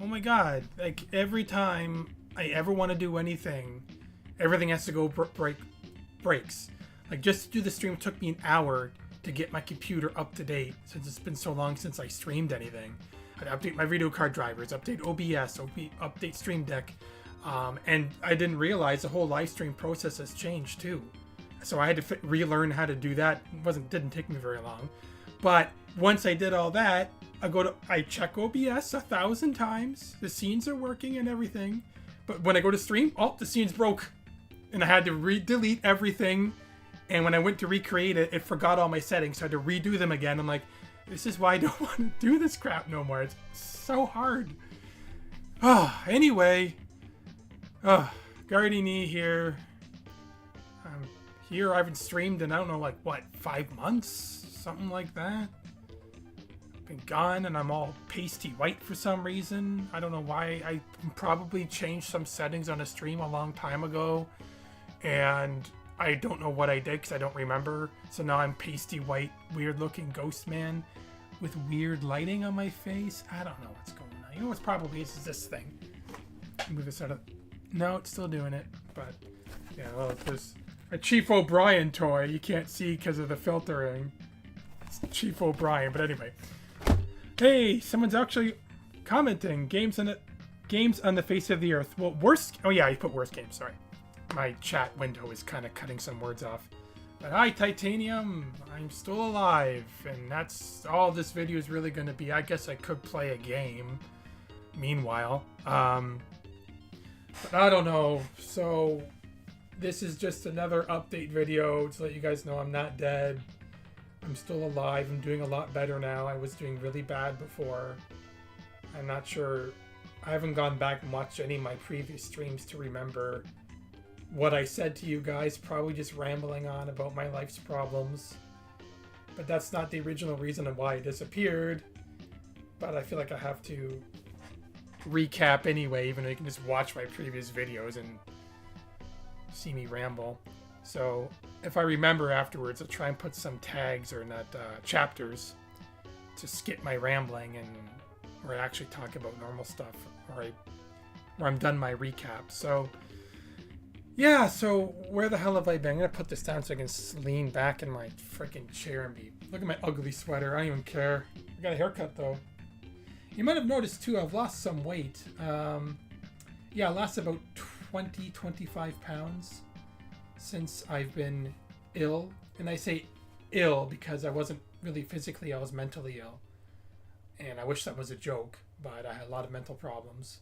Oh my god. Like, every time I ever want to do anything, everything has to go breaks. Like, just to do the stream took me an hour to get my computer up to date, since it's been so long since I streamed anything. I'd update my video card drivers, update OBS, update Stream Deck, and I didn't realize the whole live stream process has changed too. So I had to relearn how to do that. Didn't take me very long, but once I did all that, I check OBS 1,000 times. The scenes are working and everything, but when I go to stream, oh, the scenes broke, and I had to delete everything. And when I went to recreate it, it forgot all my settings, so I had to redo them again. I'm like, this is why I don't want to do this crap no more. It's so hard. Anyway. Guardiane here. I'm here. I haven't streamed in, I don't know, like, what, 5 months? Something like that. I've been gone, and I'm all pasty white for some reason. I don't know why. I probably changed some settings on a stream a long time ago. And I don't know what I did because I don't remember. So now I'm pasty white, weird looking ghost man with weird lighting on my face. I don't know what's going on. You know what's probably is this thing. Move this out of... No, it's still doing it. But yeah, well, there's a Chief O'Brien toy you can't see because of the filtering. It's Chief O'Brien, but anyway. Hey, someone's actually commenting. Games on the face of the earth. Well, worst... Oh yeah, you put worst games, sorry. My chat window is kind of cutting some words off. But hi, Titanium. I'm still alive. And that's all this video is really going to be. I guess I could play a game. Meanwhile. But I don't know. So this is just another update video to let you guys know I'm not dead. I'm still alive. I'm doing a lot better now. I was doing really bad before. I'm not sure. I haven't gone back and watched any of my previous streams to remember what I said to you guys, probably just rambling on about my life's problems. But that's not the original reason of why I disappeared. But I feel like I have to recap anyway, even though you can just watch my previous videos and see me ramble. So if I remember afterwards, I'll try and put some tags or not chapters to skip my rambling and where I actually talk about normal stuff, where I'm done my recap. So yeah, so where the hell have I been? I'm going to put this down so I can lean back in my freaking chair and look at my ugly sweater. I don't even care. I got a haircut, though. You might have noticed, too, I've lost some weight. Yeah, I lost about 25 pounds since I've been ill. And I say ill because I wasn't really physically, I was mentally ill. And I wish that was a joke, but I had a lot of mental problems.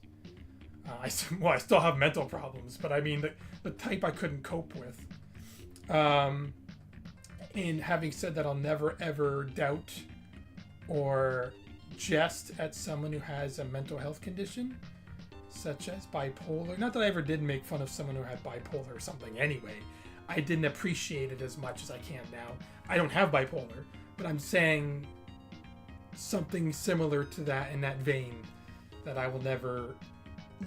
I still have mental problems, but I mean the type I couldn't cope with. And having said that, I'll never ever doubt or jest at someone who has a mental health condition, such as bipolar. Not that I ever did make fun of someone who had bipolar or something anyway. I didn't appreciate it as much as I can now. I don't have bipolar, but I'm saying something similar to that in that vein, that I will never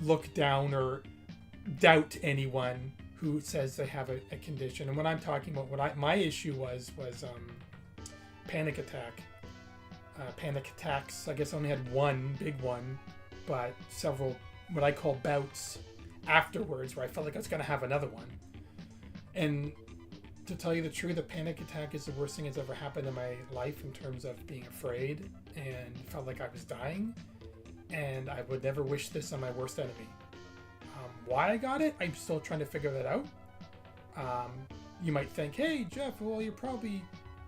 look down or doubt anyone who says they have a condition. And when I'm talking about my issue was panic attacks. I guess I only had one big one, but several what I call bouts afterwards where I felt like I was going to have another one. And to tell you the truth, a panic attack is the worst thing that's ever happened in my life in terms of being afraid and felt like I was dying. And I would never wish this on my worst enemy. Why I got it, I'm still trying to figure that out. You might think, hey, Jeff, well, you're probably...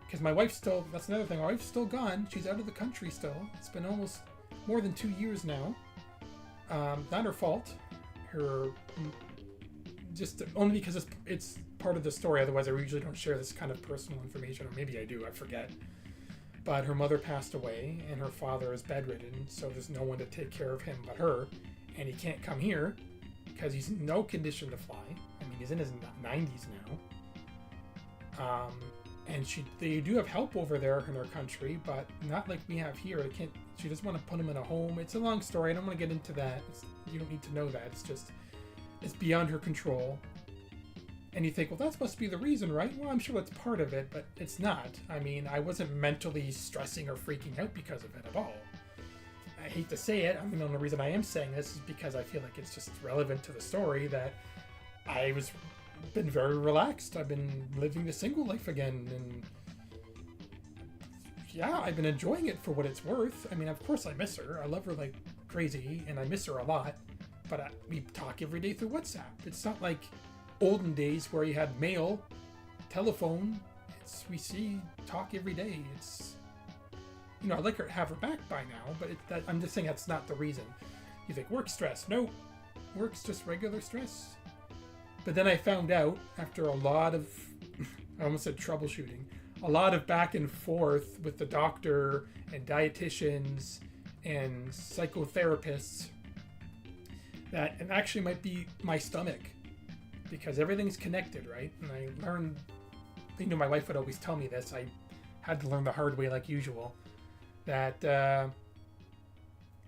Because my wife's still... That's another thing. My wife's still gone. She's out of the country still. It's been almost more than 2 years now. Not her fault. Just only because it's part of the story. Otherwise, I usually don't share this kind of personal information. Or maybe I do. I forget. But her mother passed away, and her father is bedridden, so there's no one to take care of him but her. And he can't come here because he's in no condition to fly. I mean, he's in his 90s now. And they do have help over there in her country, but not like we have here. She doesn't want to put him in a home. It's a long story. I don't want to get into that. You don't need to know that. It's beyond her control. And you think, well, that must be the reason, right? Well, I'm sure that's part of it, but it's not. I mean, I wasn't mentally stressing or freaking out because of it at all. I hate to say it, I mean, the only reason I am saying this is because I feel like it's just relevant to the story that I was been very relaxed. I've been living the single life again, and yeah, I've been enjoying it for what it's worth. I mean, of course I miss her. I love her like crazy, and I miss her a lot. But we talk every day through WhatsApp. It's not like olden days where you had mail, telephone. We talk every day. It's, you know, I'd like her to have her back by now, but I'm just saying that's not the reason. You think work stress? No, work's just regular stress. But then I found out after a lot of, I almost said troubleshooting, a lot of back and forth with the doctor and dietitians and psychotherapists, that it actually might be my stomach, because everything's connected, right? And I learned, you know, my wife would always tell me this. I had to learn the hard way like usual, that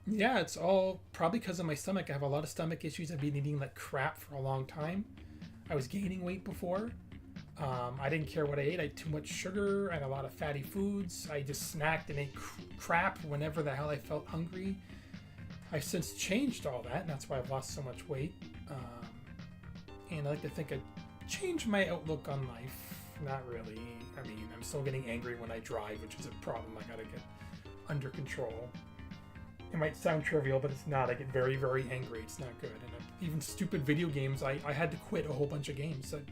yeah, it's all probably because of my stomach. I have a lot of stomach issues. I've been eating like crap for a long time. I was gaining weight before. I didn't care what I ate. I had too much sugar and a lot of fatty foods. I just snacked and ate crap whenever the hell I felt hungry. I've since changed all that, and that's why I've lost so much weight. And I like to think I changed my outlook on life. Not really. I mean, I'm still getting angry when I drive, which is a problem I gotta get under control. It might sound trivial, but it's not. I get very, very angry. It's not good. And even stupid video games, I had to quit a whole bunch of games that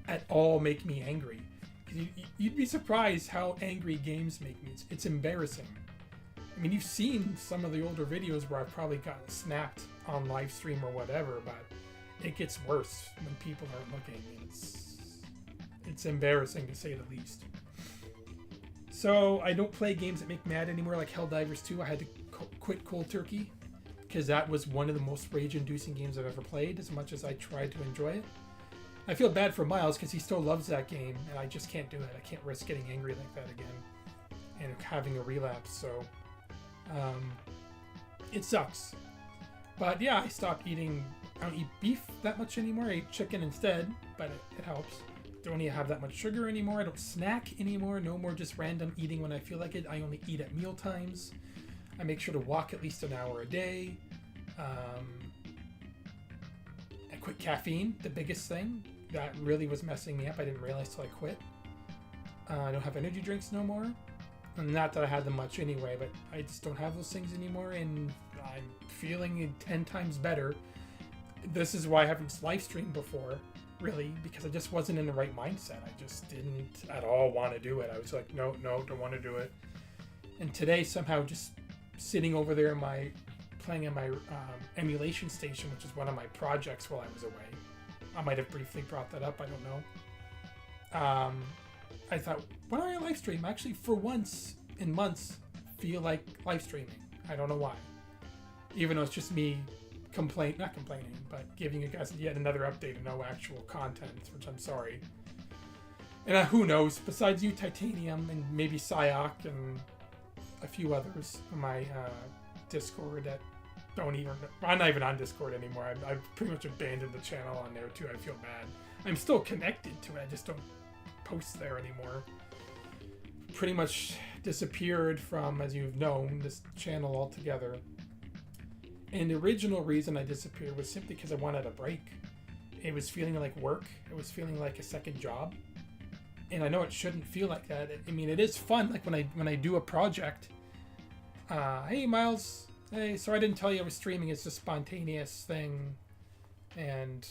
at all make me angry. You'd be surprised how angry games make me. It's embarrassing. I mean, you've seen some of the older videos where I've probably gotten snapped on live stream or whatever, but it gets worse when people aren't looking. It's embarrassing to say the least. So I don't play games that make me mad anymore, like Helldivers 2. I had to quit cold turkey because that was one of the most rage-inducing games I've ever played, as much as I tried to enjoy it. I feel bad for Miles because he still loves that game, and I just can't do it. I can't risk getting angry like that again and having a relapse, so it sucks. But yeah, I stopped eating, I don't eat beef that much anymore. I eat chicken instead, but it helps. Don't have that much sugar anymore. I don't snack anymore. No more just random eating when I feel like it. I only eat at meal times. I make sure to walk at least an hour a day. I quit caffeine, the biggest thing. That really was messing me up. I didn't realize till I quit. I don't have energy drinks no more. And not that I had them much anyway, but I just don't have those things anymore, and I'm feeling 10 times better. This is why I haven't live streamed before, really, because I just wasn't in the right mindset. I just didn't at all want to do it. I was like, no, don't want to do it. And today, somehow, just sitting over there playing on my emulation station, which is one of my projects while I was away. I might have briefly brought that up, I don't know. I thought, why don't I live stream? Actually, for once in months, feel like live streaming. I don't know why. Even though it's just me not complaining, but giving you guys yet another update and no actual content, which I'm sorry. And who knows, besides you, Titanium, and maybe Psyoc, and a few others on my Discord that don't even... I'm not even on Discord anymore. I've pretty much abandoned the channel on there too. I feel bad. I'm still connected to it. I just don't post there anymore. Pretty much disappeared from, as you've known, this channel altogether. And the original reason I disappeared was simply because I wanted a break. It was feeling like work. It was feeling like a second job. And I know it shouldn't feel like that. I mean, it is fun. Like when I do a project. Hey, Miles. Hey, so I didn't tell you I was streaming. It's a spontaneous thing. And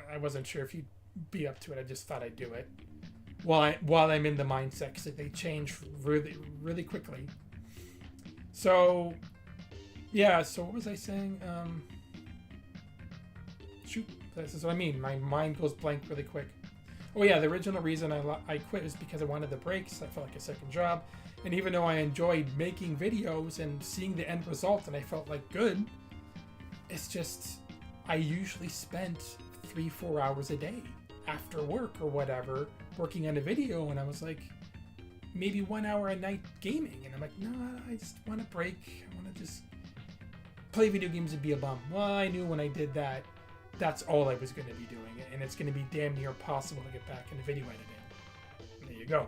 I wasn't sure if you'd be up to it. I just thought I'd do it. While I'm in the mindset, because they change really, really quickly. So... yeah, so what was I saying? Shoot, this is what I mean. My mind goes blank really quick. Oh yeah, the original reason I quit was because I wanted the breaks. I felt like a second job. And even though I enjoyed making videos and seeing the end result and I felt like good, it's just, I usually spent 3-4 hours a day after work or whatever, working on a video, and I was like, maybe 1 hour a night gaming. And I'm like, no, I just want a break. I want to just play video games and be a bum. Well, I knew when I did that, that's all I was going to be doing, and it's going to be damn near impossible to get back into video editing. There you go.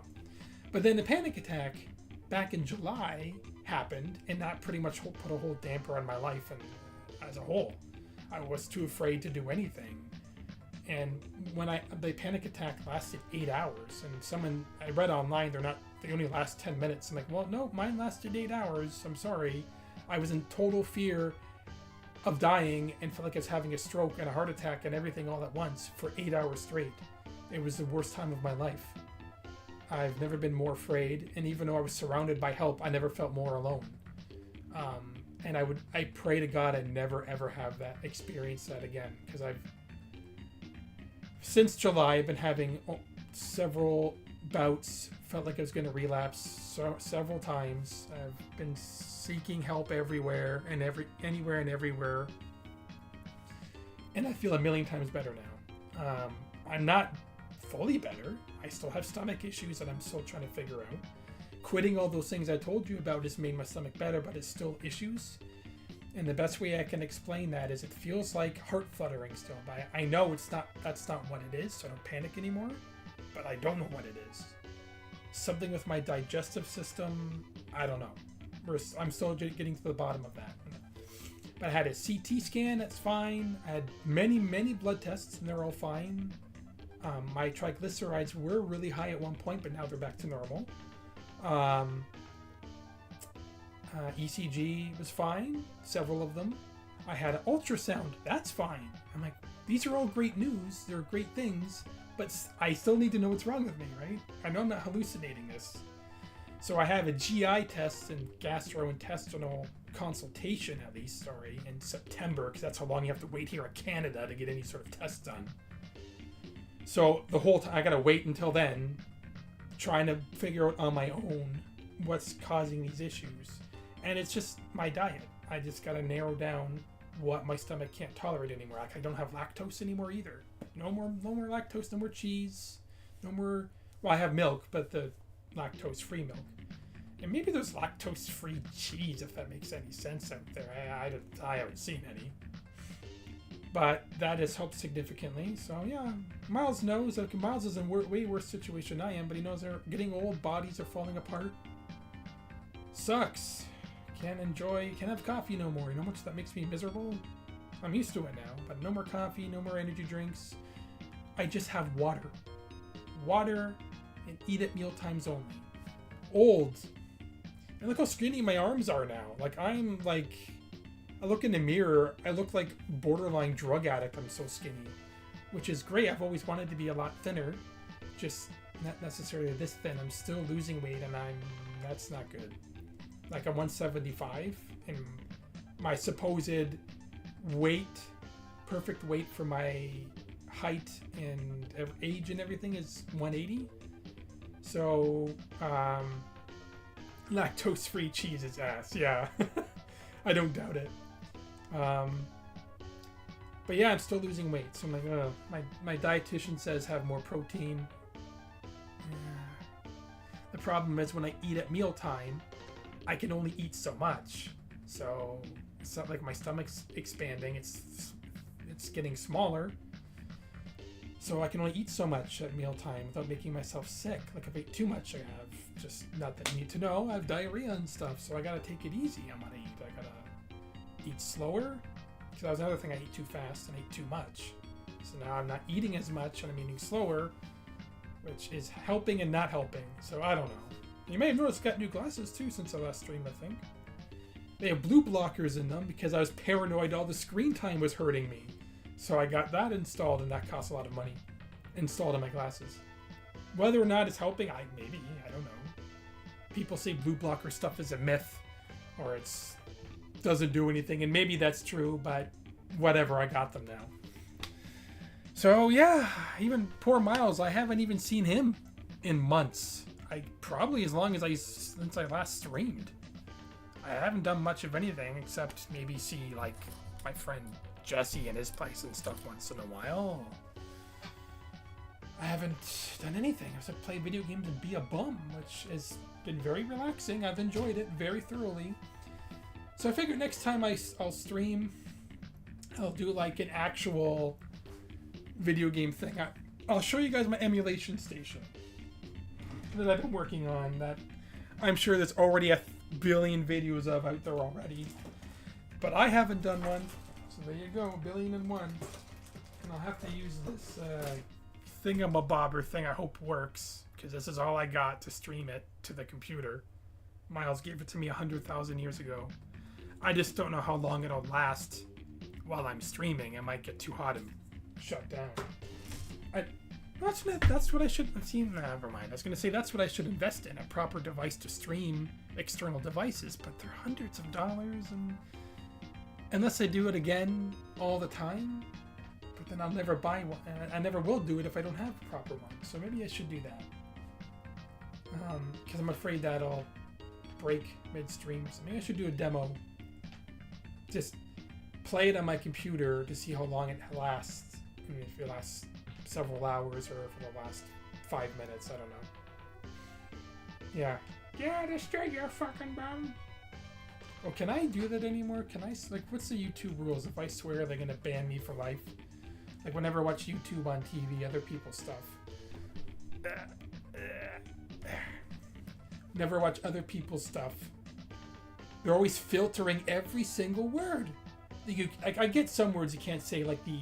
But then the panic attack back in July happened, and that pretty much put a whole damper on my life and as a whole. I was too afraid to do anything. And when the panic attack lasted 8 hours, and I read online they only last 10 minutes. I'm like, well, no, mine lasted 8 hours. I'm sorry. I was in total fear of dying and felt like I was having a stroke and a heart attack and everything all at once for 8 hours straight. It was the worst time of my life. I've never been more afraid, and even though I was surrounded by help, I never felt more alone. And I pray to God I never ever have that experience that again, because since July I've been having several bouts, felt like I was going to relapse several times. I've been seeking help everywhere and anywhere and everywhere, and I feel a million times better now. I'm not fully better. I still have stomach issues that I'm still trying to figure out. Quitting all those things I told you about has made my stomach better, but it's still issues. And the best way I can explain that is it feels like heart fluttering still. But I know that's not what it is, so I don't panic anymore. But I don't know what it is. Something with my digestive system, I don't know. I'm still getting to the bottom of that. But I had a CT scan, that's fine. I had many, many blood tests, and they're all fine. My triglycerides were really high at one point, but now they're back to normal. ECG was fine, several of them. I had an ultrasound, that's fine. I'm like, these are all great news, they're great things, but I still need to know what's wrong with me, right? I know I'm not hallucinating this. So I have a GI test and gastrointestinal consultation, at least, in September, because that's how long you have to wait here in Canada to get any sort of test done. So the whole time, I gotta wait until then, trying to figure out on my own what's causing these issues. And it's just my diet. I just gotta narrow down what my stomach can't tolerate anymore. Like, I don't have lactose anymore either. No more lactose, no more cheese, no more. Well, I have milk, but the lactose-free milk. And maybe there's lactose-free cheese, if that makes any sense out there. I haven't seen any. But that has helped significantly. So yeah, Miles knows that Miles is in way worse situation than I am, but he knows they're getting old, bodies are falling apart. Sucks. Can't have coffee no more. You know how much that makes me miserable? I'm used to it now, but no more coffee, no more energy drinks. I just have water. Water and eat at meal times only. Old. And look how skinny my arms are now. I look in the mirror, I look like borderline drug addict. I'm so skinny, which is great. I've always wanted to be a lot thinner, just not necessarily this thin. I'm still losing weight, and that's not good. Like, I'm 175, and my supposed weight, perfect weight for my height and age and everything is 180. So, lactose-free cheese is ass. Yeah, I don't doubt it. But yeah, I'm still losing weight. So I'm like, my dietitian says have more protein. The problem is when I eat at mealtime, I can only eat so much. So it's not like my stomach's expanding. It's getting smaller. So I can only eat so much at mealtime without making myself sick. Like, if I eat too much, I have just, not that you need to know, I have diarrhea and stuff. So I gotta take it easy on what I eat. I gotta eat slower, because that was another thing. I eat too fast and I eat too much. So now I'm not eating as much and I'm eating slower, which is helping and not helping. So I don't know. You may have noticed I got new glasses too since I last streamed, I think. They have blue blockers in them because I was paranoid all the screen time was hurting me. So I got that installed, and that costs a lot of money. Installed on my glasses. Whether or not it's helping, I don't know. People say blue blocker stuff is a myth, or it's doesn't do anything, and maybe that's true, but whatever, I got them now. So yeah, even poor Miles, I haven't even seen him in months. Probably as long as since I last streamed. I haven't done much of anything except maybe see like my friend Jesse in his place and stuff once in a while. I haven't done anything except play video games and be a bum, which has been very relaxing. I've enjoyed it very thoroughly. So I figured next time I'll stream, I'll do like an actual video game thing. I'll show you guys my emulation station that I've been working on, that I'm sure there's already billion videos of out there already. But I haven't done one. So there you go, 1,000,001. And I'll have to use this thingamabobber thing I hope works. Because this is all I got to stream it to the computer. Miles gave it to me 100,000 years ago. I just don't know how long it'll last while I'm streaming. It might get too hot and shut down. That's what I should have seen. Never mind. I was going to say that's what I should invest in, a proper device to stream external devices, but they're hundreds of dollars, and unless I do it again all the time, but then I'll never buy one. I never will do it if I don't have a proper one. So maybe I should do that. Because I'm afraid that'll break midstream. So maybe I should do a demo. Just play it on my computer to see how long it lasts. I mean, if it lasts several hours or if it'll last 5 minutes, I don't know. Yeah. Yeah, destroy your fucking bum. Oh, can I do that anymore? Can I, like, what's the YouTube rules? If I swear, they're gonna ban me for life. Like, whenever I watch YouTube on TV, other people's stuff. Never watch other people's stuff. They're always filtering every single word. I get some words you can't say, like the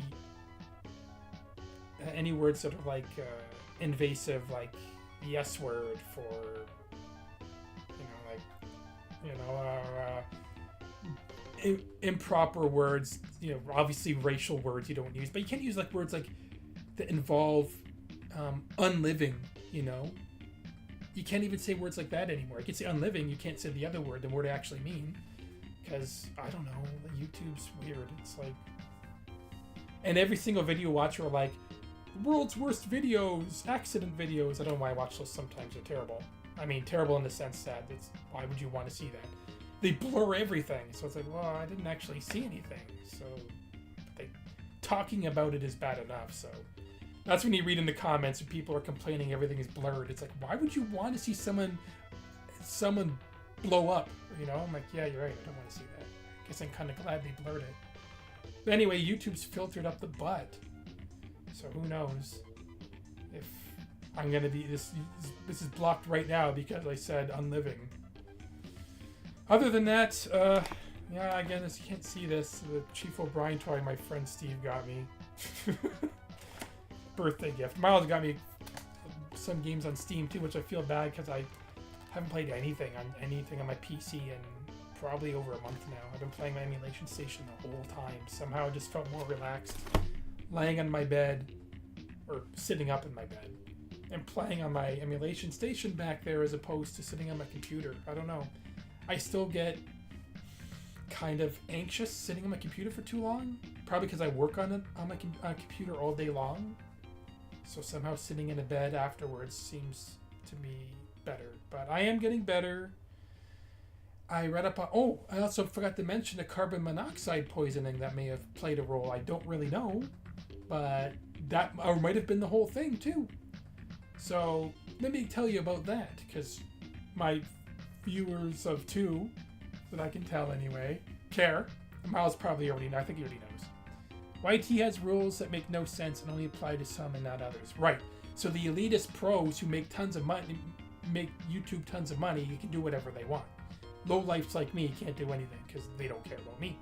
any words that are like invasive, like the S word for improper words. You know, obviously racial words you don't use, but you can't use like words like that involve unliving. You know. You can't even say words like that anymore. You can say unliving, you can't say the other word, the word I actually mean. Because, I don't know, YouTube's weird. It's like... And every single video watcher are like, world's worst videos, accident videos. I don't know why I watch those sometimes. They're terrible. I mean, terrible in the sense that it's, why would you want to see that? They blur everything. So it's like, well, I didn't actually see anything. So, talking about it is bad enough, so... That's when you read in the comments and people are complaining everything is blurred. It's like, why would you want to see someone blow up? You know, I'm like, yeah, you're right. I don't want to see that. I guess I'm kind of glad they blurred it. But anyway, YouTube's filtered up the butt. So who knows if I'm going to be... This is blocked right now because I said unliving. Other than that, yeah, again, as you can't see this, the Chief O'Brien toy my friend Steve got me. Birthday gift. Miles got me some games on Steam too, which I feel bad because I haven't played anything on my PC in probably over a month now. I've been playing my emulation station the whole time. Somehow I just felt more relaxed laying on my bed or sitting up in my bed and playing on my emulation station back there as opposed to sitting on my computer. I don't know. I still get kind of anxious sitting on my computer for too long, probably because I work on my computer all day long. So somehow sitting in a bed afterwards seems to be better. But I am getting better. I read up on... Oh, I also forgot to mention the carbon monoxide poisoning that may have played a role. I don't really know. But that might have been the whole thing, too. So let me tell you about that. Because my viewers of two, that I can tell anyway, care. Miles probably already knows. I think he already knows. YT has rules that make no sense and only apply to some and not others. Right. So the elitist pros who make tons of money, make YouTube tons of money, you can do whatever they want. Lowlifes like me can't do anything because they don't care about me,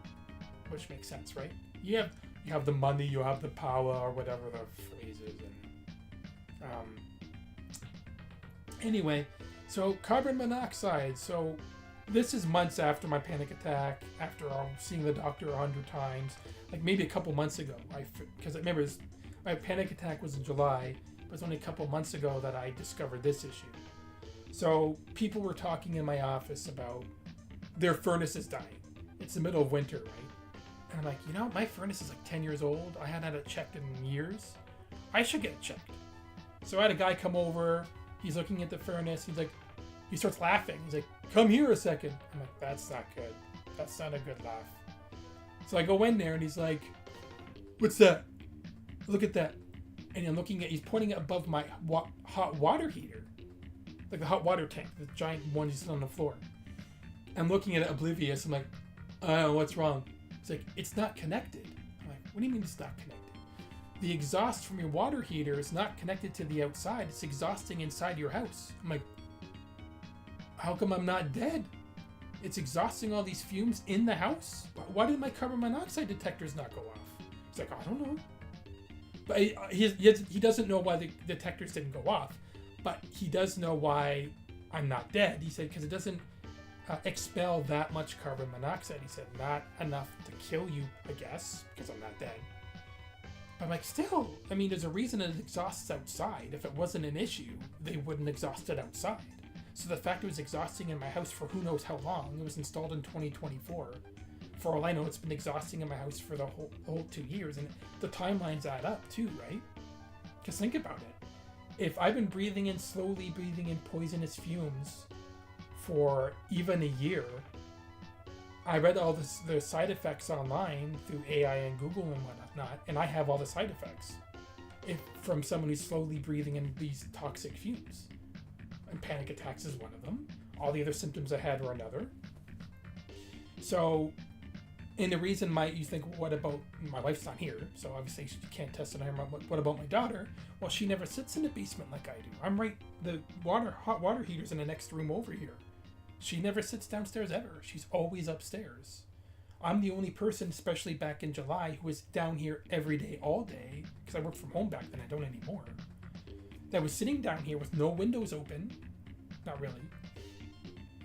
which makes sense, right? You have the money, you have the power, or whatever the phrase is. And, anyway, so carbon monoxide. So this is months after my panic attack, after seeing the doctor 100 times. Like maybe a couple months ago, because I remember my panic attack was in July, but it was only a couple months ago that I discovered this issue. So people were talking in my office about their furnace is dying. It's the middle of winter, right? And I'm like, you know, my furnace is like 10 years old. I hadn't had it checked in years. I should get it checked. So I had a guy come over. He's looking at the furnace. He starts laughing. He's like, come here a second. I'm like, that's not good. That's not a good laugh. So I go in there and he's like, what's that? Look at that. And I'm looking at, he's pointing it above my hot water heater. Like the hot water tank, the giant one you sit on the floor. I'm looking at it oblivious. I'm like, what's wrong? He's like, it's not connected. I'm like, what do you mean it's not connected? The exhaust from your water heater is not connected to the outside. It's exhausting inside your house. I'm like, how come I'm not dead? It's exhausting all these fumes in the house. Why did my carbon monoxide detectors not go off? He's like, I don't know. But he doesn't know why the detectors didn't go off, but he does know why I'm not dead. He said, because it doesn't expel that much carbon monoxide. He said, not enough to kill you, I guess, because I'm not dead. But I'm like, still, I mean, there's a reason it exhausts outside. If it wasn't an issue, they wouldn't exhaust it outside. So the fact it was exhausting in my house for who knows how long, it was installed in 2024. For all I know, it's been exhausting in my house for the whole 2 years. And the timelines add up too, right? Because think about it. If I've been slowly breathing in poisonous fumes for even a year, I read all the side effects online through AI and Google and whatnot, and I have all the side effects from someone who's slowly breathing in these toxic fumes. And panic attacks is one of them. All the other symptoms I had were another. So, and the reason you think, well, what about, my wife's not here, so obviously you can't test it on her. What about my daughter? Well, she never sits in the basement like I do. I'm right, the hot water heater's in the next room over here. She never sits downstairs ever. She's always upstairs. I'm the only person, especially back in July, who was down here every day, all day, because I worked from home back then, I don't anymore, that was sitting down here with no windows open. Not really.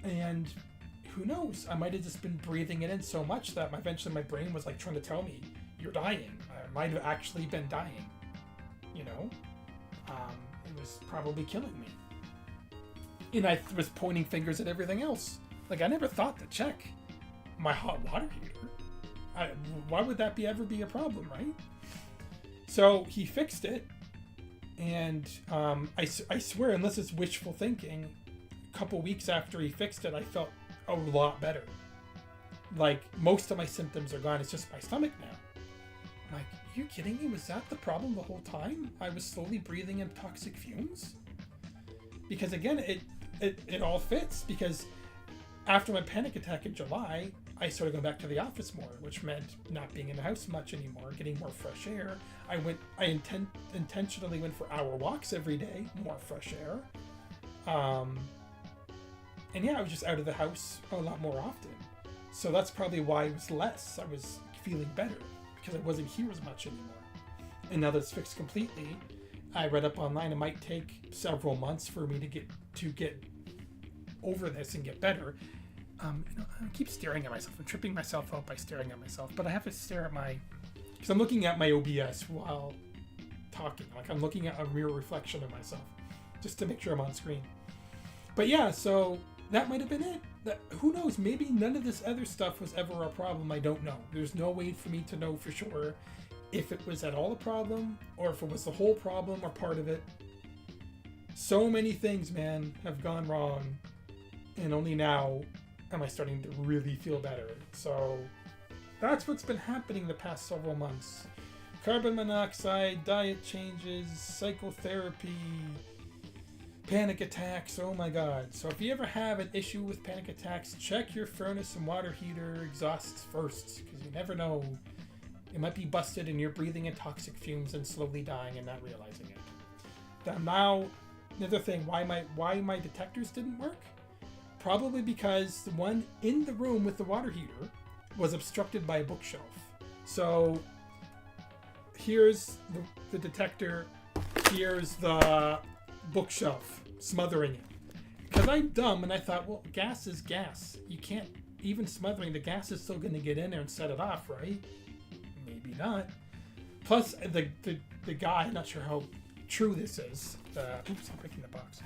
And who knows? I might have just been breathing it in so much that eventually my brain was like trying to tell me, you're dying. I might have actually been dying. You know? It was probably killing me. And I was pointing fingers at everything else. Like, I never thought to check my hot water heater. Why would that ever be a problem, right? So he fixed it. And I swear, unless it's wishful thinking, a couple weeks after he fixed it, I felt a lot better. Like, most of my symptoms are gone. It's just my stomach now. I'm like, are you kidding me? Was that the problem the whole time? I was slowly breathing in toxic fumes? Because again, it all fits. Because after my panic attack in July, I started going back to the office more, which meant not being in the house much anymore, getting more fresh air. I intentionally went for hour walks every day, more fresh air. And yeah, I was just out of the house a lot more often. So that's probably why it was less. I was feeling better because I wasn't here as much anymore. And now that it's fixed completely, I read up online, it might take several months for me to get over this and get better. I keep staring at myself. I'm tripping myself out by staring at myself, but I have to stare at because I'm looking at my OBS while talking. Like, I'm looking at a mirror reflection of myself just to make sure I'm on screen. But yeah, so that might have been it. Who knows? Maybe none of this other stuff was ever a problem. I don't know. There's no way for me to know for sure if it was at all a problem or if it was the whole problem or part of it. So many things, man, have gone wrong, and only now am I starting to really feel better. So that's what's been happening the past several months. Carbon monoxide, diet changes, psychotherapy, panic attacks, oh my god. So if you ever have an issue with panic attacks, check your furnace and water heater exhausts first, because you never know. It might be busted and you're breathing in toxic fumes and slowly dying and not realizing it. Now, another thing, why my detectors didn't work? Probably because the one in the room with the water heater was obstructed by a bookshelf. So here's the detector, here's the bookshelf smothering it. Because I'm dumb and I thought, well, gas is gas. You can't, even smothering, the gas is still going to get in there and set it off, right? Maybe not. Plus, the guy, I'm not sure how true this is. Oops, I'm breaking the box.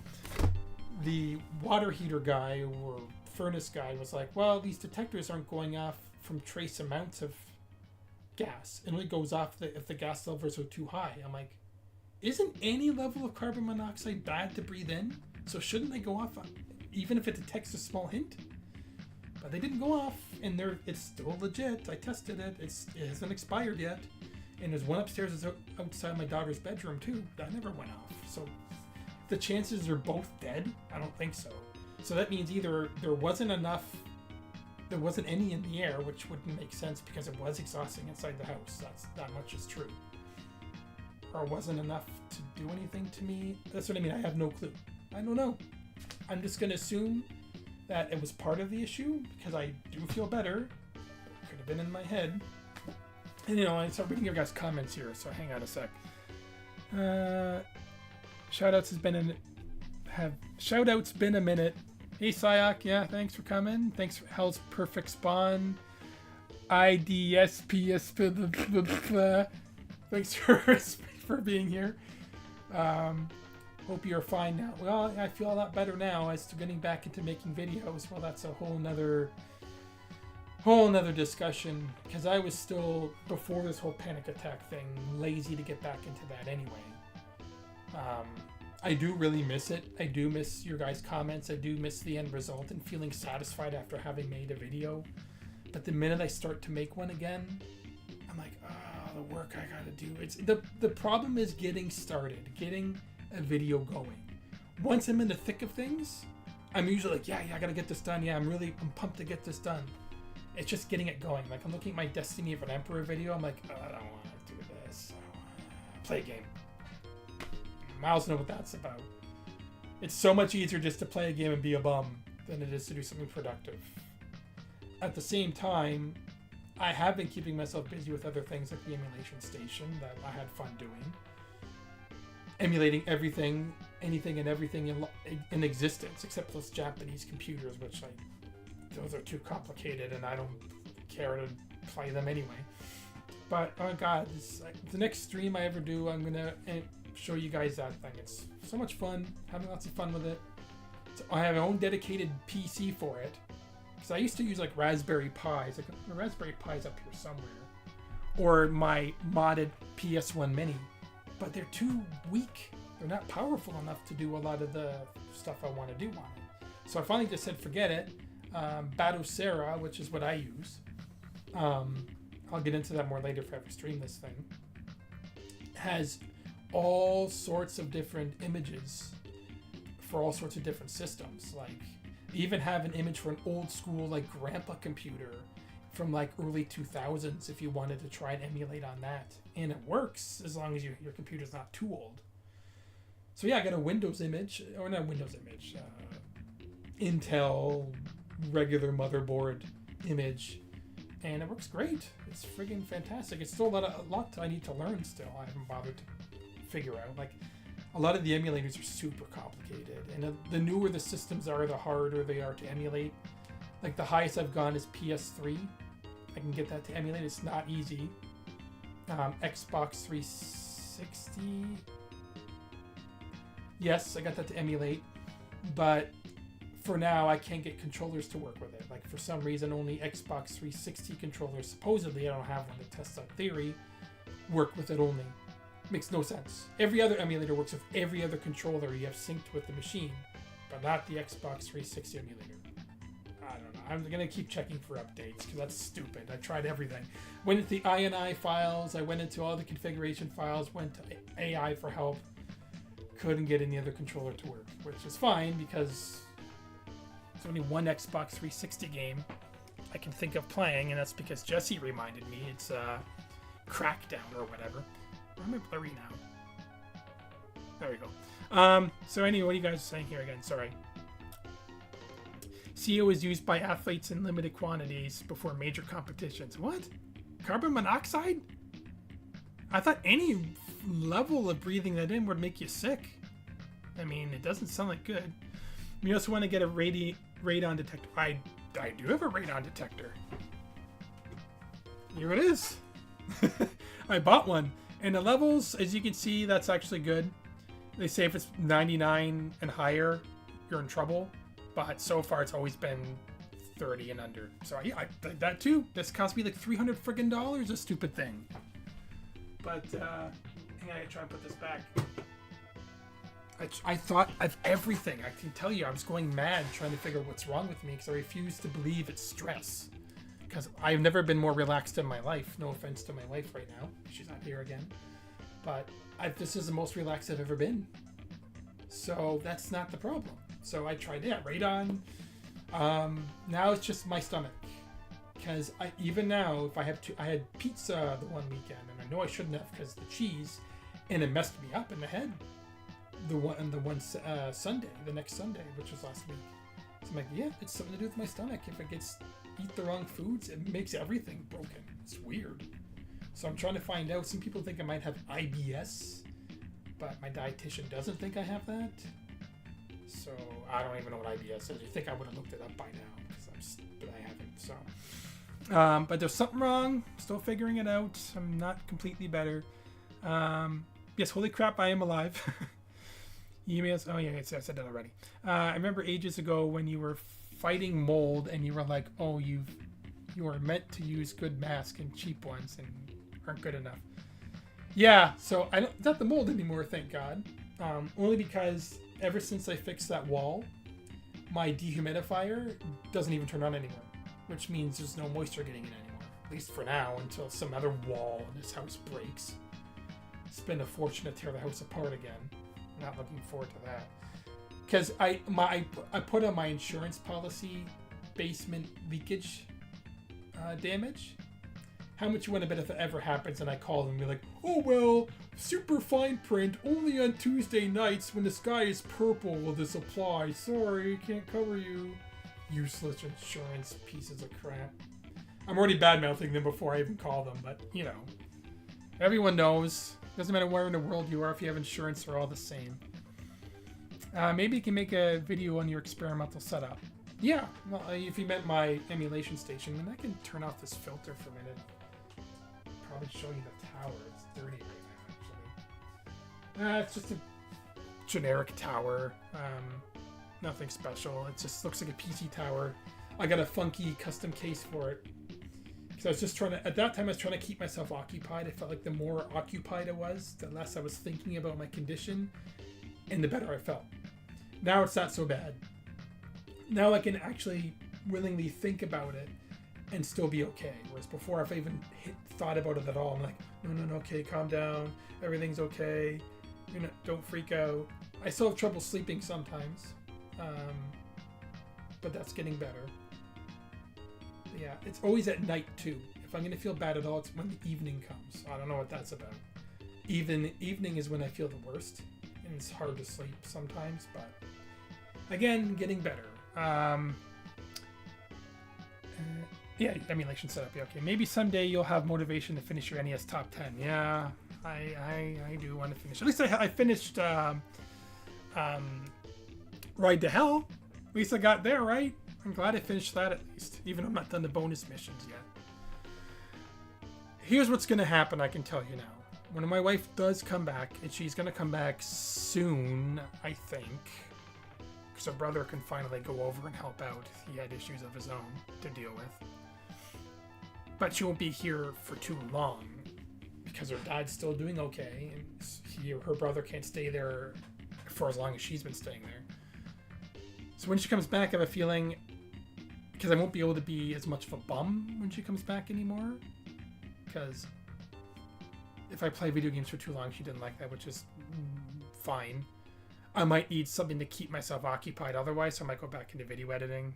The water heater guy or furnace guy was like, well, these detectors aren't going off from trace amounts of gas. It only goes off if the gas levels are too high. I'm like, isn't any level of carbon monoxide bad to breathe in? So shouldn't they go off even if it detects a small hint? But they didn't go off, and it's still legit. I tested it. It hasn't expired yet. And there's one upstairs outside my daughter's bedroom too. That never went off. So the chances are both dead? I don't think so. So that means either there wasn't any in the air, which wouldn't make sense because it was exhausting inside the house. That much is true. Or wasn't enough to do anything to me. That's what I mean. I have no clue. I don't know. I'm just going to assume that it was part of the issue, because I do feel better. Could have been in my head. And, you know, I start reading your guys' comments here, so hang on a sec. Shoutouts been a minute. Hey, Syak, yeah, thanks for coming. Thanks for Hell's Perfect Spawn. IDSPS. Thanks for being here. Hope you're fine now. Well, I feel a lot better now as to getting back into making videos. Well, that's a whole nother discussion, because I was still, before this whole panic attack thing, lazy to get back into that anyway. I do really miss it. I do miss your guys' comments. I do miss the end result and feeling satisfied after having made a video. But the minute I start to make one again, I'm like, oh, the work I gotta do. It's the problem is getting started, getting a video going. Once I'm in the thick of things, I'm usually like, yeah, I gotta get this done. Yeah, I'm pumped to get this done. It's just getting it going. Like, I'm looking at my Destiny of an Emperor video. I'm like, oh, I don't want to do this. I want to play a game. Miles know what that's about. It's so much easier just to play a game and be a bum than it is to do something productive. At the same time, I have been keeping myself busy with other things like the emulation station that I had fun doing. Emulating everything, anything and everything in existence, except those Japanese computers, which those are too complicated and I don't care to play them anyway. But, oh god, the next stream I ever do, I'm gonna show you guys that thing. It's so much fun, having lots of fun with it. So I have my own dedicated PC for it, because I used to use like Raspberry Pis. Like, my Raspberry Pi's up here somewhere, or my modded PS1 Mini, but they're too weak. They're not powerful enough to do a lot of the stuff I want to do on it. So I finally just said, forget it. Batocera, which is what I use. I'll get into that more later if I ever stream this thing. Has all sorts of different images for all sorts of different systems. Like, they even have an image for an old school like grandpa computer from like early 2000s if you wanted to try and emulate on that, and it works as long as your computer's not too old. So yeah, I got a Windows image, or not Windows image, Intel regular motherboard image, and it works great. It's friggin' fantastic. It's still a lot I need to learn still. I haven't bothered to figure out. Like, a lot of the emulators are super complicated, and the newer the systems are, the harder they are to emulate. Like, the highest I've gone is PS3. I can get that to emulate. It's not easy. Xbox 360. Yes, I got that to emulate, but for now I can't get controllers to work with it. Like, for some reason, only Xbox 360 controllers, supposedly, I don't have one to test that theory, work with it only. Makes no sense. Every other emulator works with every other controller you have synced with the machine, but not the Xbox 360 emulator. I don't know. I'm gonna keep checking for updates, because that's stupid. I tried everything. Went into the INI files, I went into all the configuration files, went to AI for help. Couldn't get any other controller to work, which is fine, because there's only one Xbox 360 game I can think of playing, and that's because Jesse reminded me. It's Crackdown or whatever. Why am I blurry now? There we go. So anyway, what are you guys saying here again? Sorry. CO is used by athletes in limited quantities before major competitions. What? Carbon monoxide? I thought any level of breathing that in would make you sick. I mean, it doesn't sound like good. You also want to get a radon detector. I do have a radon detector. Here it is. I bought one. And the levels, as you can see, that's actually good. They say if it's 99 and higher, you're in trouble. But so far, it's always been 30 and under. So yeah, I did that too. This cost me like $300 friggin' dollars, a stupid thing. But, hang on, I gotta try and put this back. I thought of everything. I can tell you, I was going mad trying to figure out what's wrong with me, because I refuse to believe it's stress. Because I've never been more relaxed in my life. No offense to my wife right now. She's not here again. But this is the most relaxed I've ever been. So that's not the problem. So I tried that. Radon. Now it's just my stomach. Because even now, if I had pizza the one weekend, and I know I shouldn't have because the cheese, and it messed me up in the head. The next Sunday, which was last week. So I'm like, yeah, it's something to do with my stomach. If it eat the wrong foods, it makes everything broken. It's weird. So I'm trying to find out. Some people think I might have IBS, but my dietitian doesn't think I have that. So I don't even know what IBS is. You think I would have looked it up by now, but I haven't. So, but there's something wrong. Still figuring it out. I'm not completely better. Yes, holy crap, I am alive. Emails. Oh yeah, I said that already. I remember ages ago when you were fighting mold and you were like, "Oh, you were meant to use good masks and cheap ones and aren't good enough." Yeah, so I don't. It's not the mold anymore, thank God. Only because ever since I fixed that wall, my dehumidifier doesn't even turn on anymore, which means there's no moisture getting in anymore. At least for now, until some other wall in this house breaks. Spend a fortune to tear the house apart again. Not looking forward to that. Because I put on my insurance policy basement leakage damage. How much you want to bet if it ever happens and I call them and be like, "Oh well, super fine print, only on Tuesday nights when the sky is purple will this apply. Sorry, can't cover you." Useless insurance pieces of crap. I'm already bad-mouthing them before I even call them, but you know. Everyone knows. Doesn't matter where in the world you are, if you have insurance, they're all the same. Maybe you can make a video on your experimental setup. Yeah, well, if you meant my emulation station, then I can turn off this filter for a minute. Probably show you the tower. It's dirty right now, actually. It's just a generic tower. Nothing special. It just looks like a PC tower. I got a funky custom case for it. Because I was just trying to, at that time I was trying to keep myself occupied. I felt like the more occupied I was, the less I was thinking about my condition, and the better I felt. Now it's not so bad. Now I can actually willingly think about it and still be okay. Whereas before, if I even thought about it at all, I'm like, no, okay, calm down. Everything's okay. Don't freak out. I still have trouble sleeping sometimes, but that's getting better. Yeah, it's always at night too. If I'm gonna feel bad at all, it's when the evening comes. I don't know what that's about. Evening is when I feel the worst, and it's hard to sleep sometimes. But again, getting better. Yeah, emulation setup. Yeah, okay. Maybe someday you'll have motivation to finish your NES top 10. Yeah, I do want to finish. At least I finished Ride to Hell. At least I got there, right? I'm glad I finished that at least, even though I'm not done the bonus missions yet. Here's what's going to happen, I can tell you now. When my wife does come back, and she's going to come back soon, I think, because her brother can finally go over and help out. He had issues of his own to deal with. But she won't be here for too long, because her dad's still doing okay, and her brother can't stay there for as long as she's been staying there. So when she comes back, I have a feeling, because I won't be able to be as much of a bum when she comes back anymore, because if I play video games for too long, she didn't like that, which is fine. I might need something to keep myself occupied otherwise, so I might go back into video editing,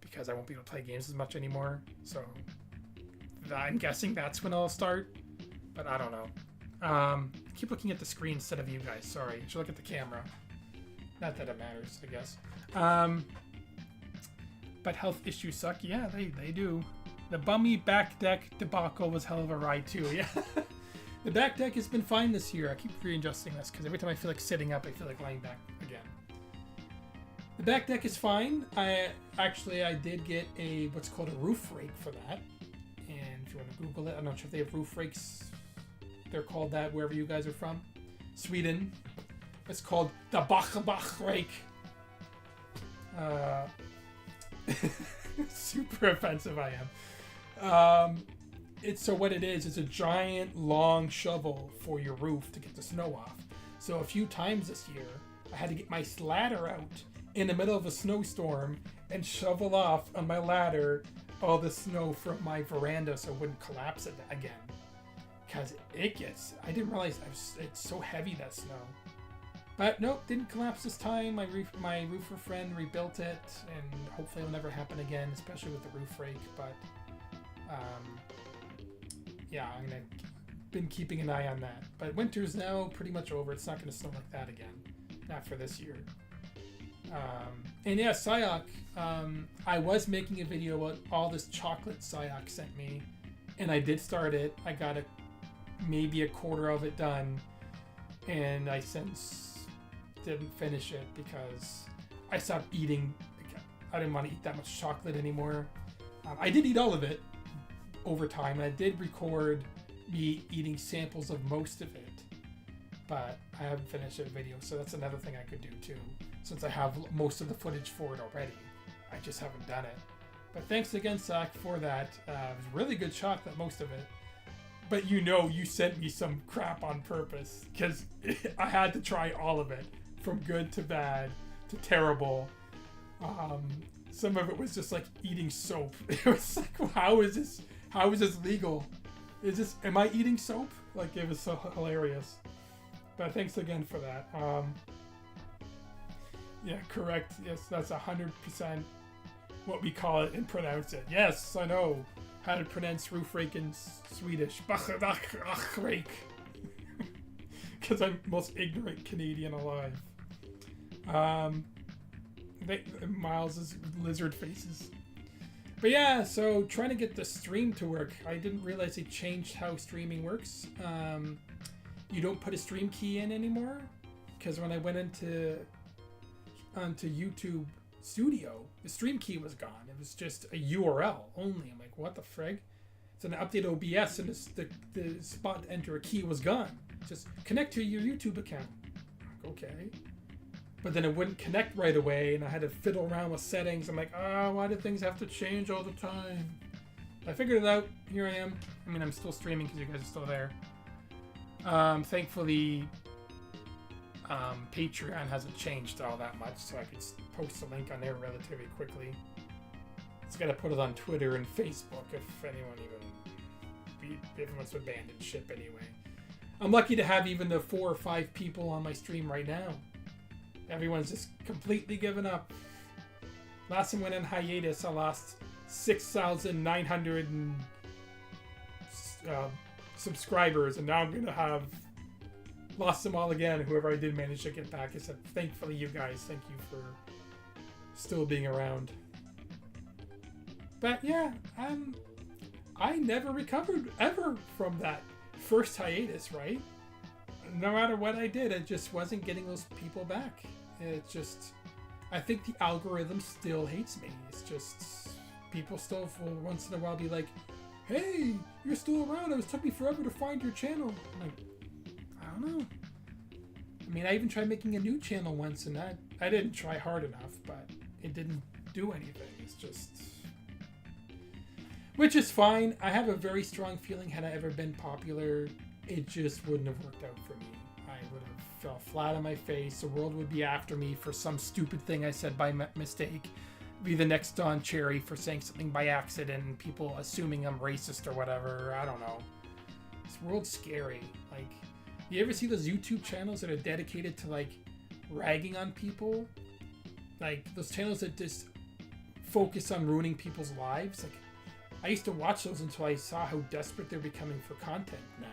because I won't be able to play games as much anymore. So I'm guessing that's when I'll start, but I don't know. I keep looking at the screen instead of you guys. Sorry, I should look at the camera. Not that it matters, I guess. But health issues suck. Yeah, they do. The bummy back deck debacle was hell of a ride too. Yeah. The back deck has been fine this year. I keep readjusting this because every time I feel like sitting up, I feel like lying back again. The back deck is fine. I did get what's called a roof rake for that. And if you want to Google it, I'm not sure if they have roof rakes. They're called that wherever you guys are from. Sweden. It's called the Bach rake. Super offensive I am. So what it is, it's a giant long shovel for your roof to get the snow off. So a few times this year, I had to get my ladder out in the middle of a snowstorm and shovel off on my ladder all the snow from my veranda so it wouldn't collapse again. Because I didn't realize it's so heavy, that snow. But nope, didn't collapse this time. My roofer friend rebuilt it, and hopefully it'll never happen again, especially with the roof rake. But yeah, been keeping an eye on that. But winter's now pretty much over. It's not going to snow like that again, not for this year. And yeah, Psyoc, I was making a video about all this chocolate Psyoc sent me, and I did start it. I got maybe a quarter of it done, and I since didn't finish it because I stopped eating. I didn't want to eat that much chocolate anymore. I did eat all of it over time, and I did record me eating samples of most of it, but I haven't finished that video, so that's another thing I could do too, since I have most of the footage for it already. I just haven't done it. But thanks again, Zach, for that. It was really good chocolate, most of it. But you know, you sent me some crap on purpose, because I had to try all of it, from good to bad to terrible. Some of it was just like eating soap. It was like, how is this legal? Am I eating soap? Like, it was so hilarious. But thanks again for that. Yeah, correct. Yes, that's 100% what we call it and pronounce it. Yes, I know how to pronounce roof rake in Swedish. Rake. Because I'm the most ignorant Canadian alive. Miles' lizard faces. But yeah, so trying to get the stream to work. I didn't realize they changed how streaming works. You don't put a stream key in anymore, because when I went onto YouTube Studio, the stream key was gone. It was just a URL only. I'm like, what the frig? So I updated OBS, and the spot to enter a key was gone. Just connect to your YouTube account. I'm like, okay. But then it wouldn't connect right away, and I had to fiddle around with settings. I'm like, why do things have to change all the time? I figured it out. Here I am. I mean, I'm still streaming because you guys are still there. Thankfully, Patreon hasn't changed all that much, so I could post a link on there relatively quickly. It's got to put it on Twitter and Facebook if everyone's abandoned ship anyway. I'm lucky to have even the 4 or 5 people on my stream right now. Everyone's just completely given up. Last time I went on hiatus, I lost 6,900 subscribers, and now I'm gonna have lost them all again. Whoever I did manage to get back, I said, thankfully, you guys, thank you for still being around. But yeah, I never recovered ever from that first hiatus, right? No matter what I did, it just wasn't getting those people back. It just, I think the algorithm still hates me. It's just, people still for once in a while be like, hey, you're still around. It took me forever to find your channel. I'm like, I don't know. I mean, I even tried making a new channel once, and I didn't try hard enough, but it didn't do anything. It's just, which is fine. I have a very strong feeling had I ever been popular, it just wouldn't have worked out for me. I would have fell flat on my face. The world would be after me for some stupid thing I said by mistake. Be the next Don Cherry for saying something by accident, and people assuming I'm racist or whatever. I don't know. This world's scary. Like, you ever see those YouTube channels that are dedicated to like ragging on people? Like those channels that just focus on ruining people's lives. Like, I used to watch those until I saw how desperate they're becoming for content now.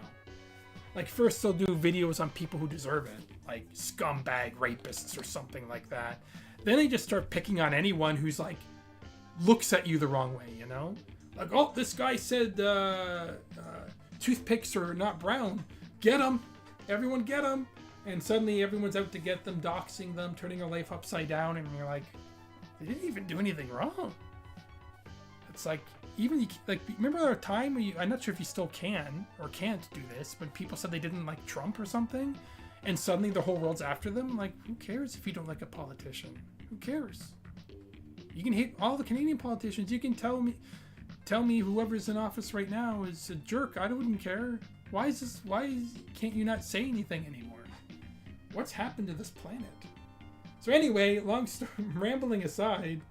Like, first they'll do videos on people who deserve it, like scumbag rapists or something like that. Then they just start picking on anyone who's like, looks at you the wrong way, you know? Like, oh, this guy said toothpicks are not brown. Get them. Everyone get them. And suddenly everyone's out to get them, doxing them, turning their life upside down. And you're like, they didn't even do anything wrong. It's like, even, like, remember a time when I'm not sure if you still can or can't do this, but people said they didn't like Trump or something, and suddenly the whole world's after them? Like, who cares if you don't like a politician? Who cares? You can hate all the Canadian politicians. You can tell me whoever's in office right now is a jerk. I wouldn't care. Why can't you not say anything anymore? What's happened to this planet? So anyway, long story, rambling aside,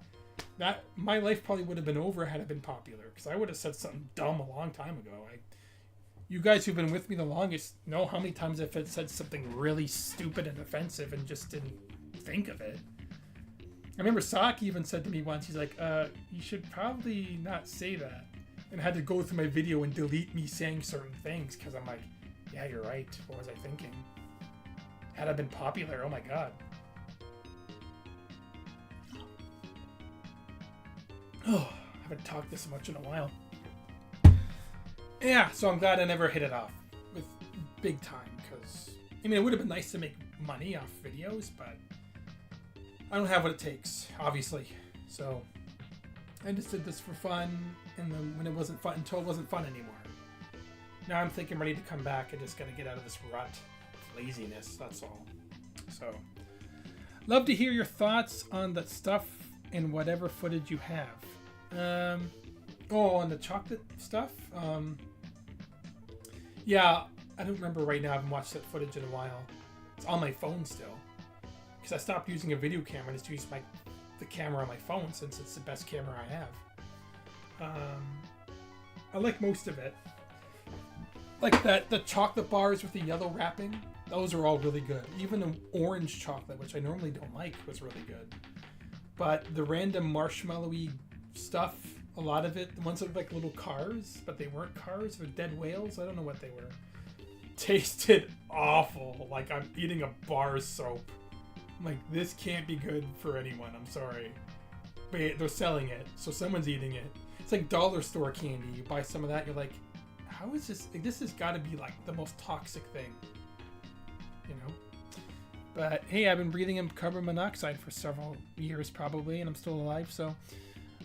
that my life probably would have been over had I been popular, because I would have said something dumb a long time ago. You guys who've been with me the longest know how many times I've said something really stupid and offensive and just didn't think of it. I remember Saki even said to me once, he's like, you should probably not say that. And I had to go through my video and delete me saying certain things, because I'm like, yeah, you're right. What was I thinking? Had I been popular, oh my god. Oh, I haven't talked this much in a while. Yeah, so I'm glad I never hit it off with big time, because, I mean, it would have been nice to make money off videos, but I don't have what it takes, obviously. So I just did this for fun, and then when it wasn't fun, until it wasn't fun anymore. Now I'm thinking ready to come back. I just gotta get out of this rut. Laziness, that's all. So, love to hear your thoughts on the stuff and whatever footage you have. On the chocolate stuff? Yeah, I don't remember right now. I haven't watched that footage in a while. It's on my phone still. Because I stopped using a video camera and just use the camera on my phone since it's the best camera I have. I like most of it. Like the chocolate bars with the yellow wrapping. Those are all really good. Even the orange chocolate, which I normally don't like, was really good. But the random marshmallowy stuff, a lot of it, the ones that look like little cars, but they weren't cars, they're dead whales. I don't know what they were. Tasted awful. Like I'm eating a bar of soap. I'm like, this can't be good for anyone. I'm sorry. But they're selling it, so someone's eating it. It's like dollar store candy. You buy some of that, you're like, how is this? Like, this has got to be like the most toxic thing. You know? But hey, I've been breathing in carbon monoxide for several years probably, and I'm still alive, so...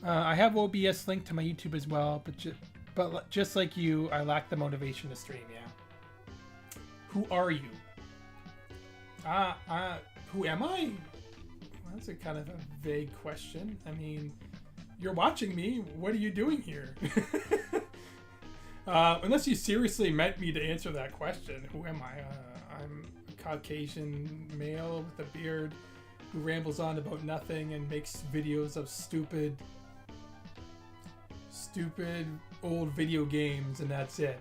I have OBS linked to my YouTube as well, but just like you, I lack the motivation to stream, yeah. Who are you? Who am I? Well, that's a kind of a vague question. I mean, you're watching me. What are you doing here? Unless you seriously meant me to answer that question. Who am I? I'm a Caucasian male with a beard who rambles on about nothing and makes videos of stupid old video games, and that's it.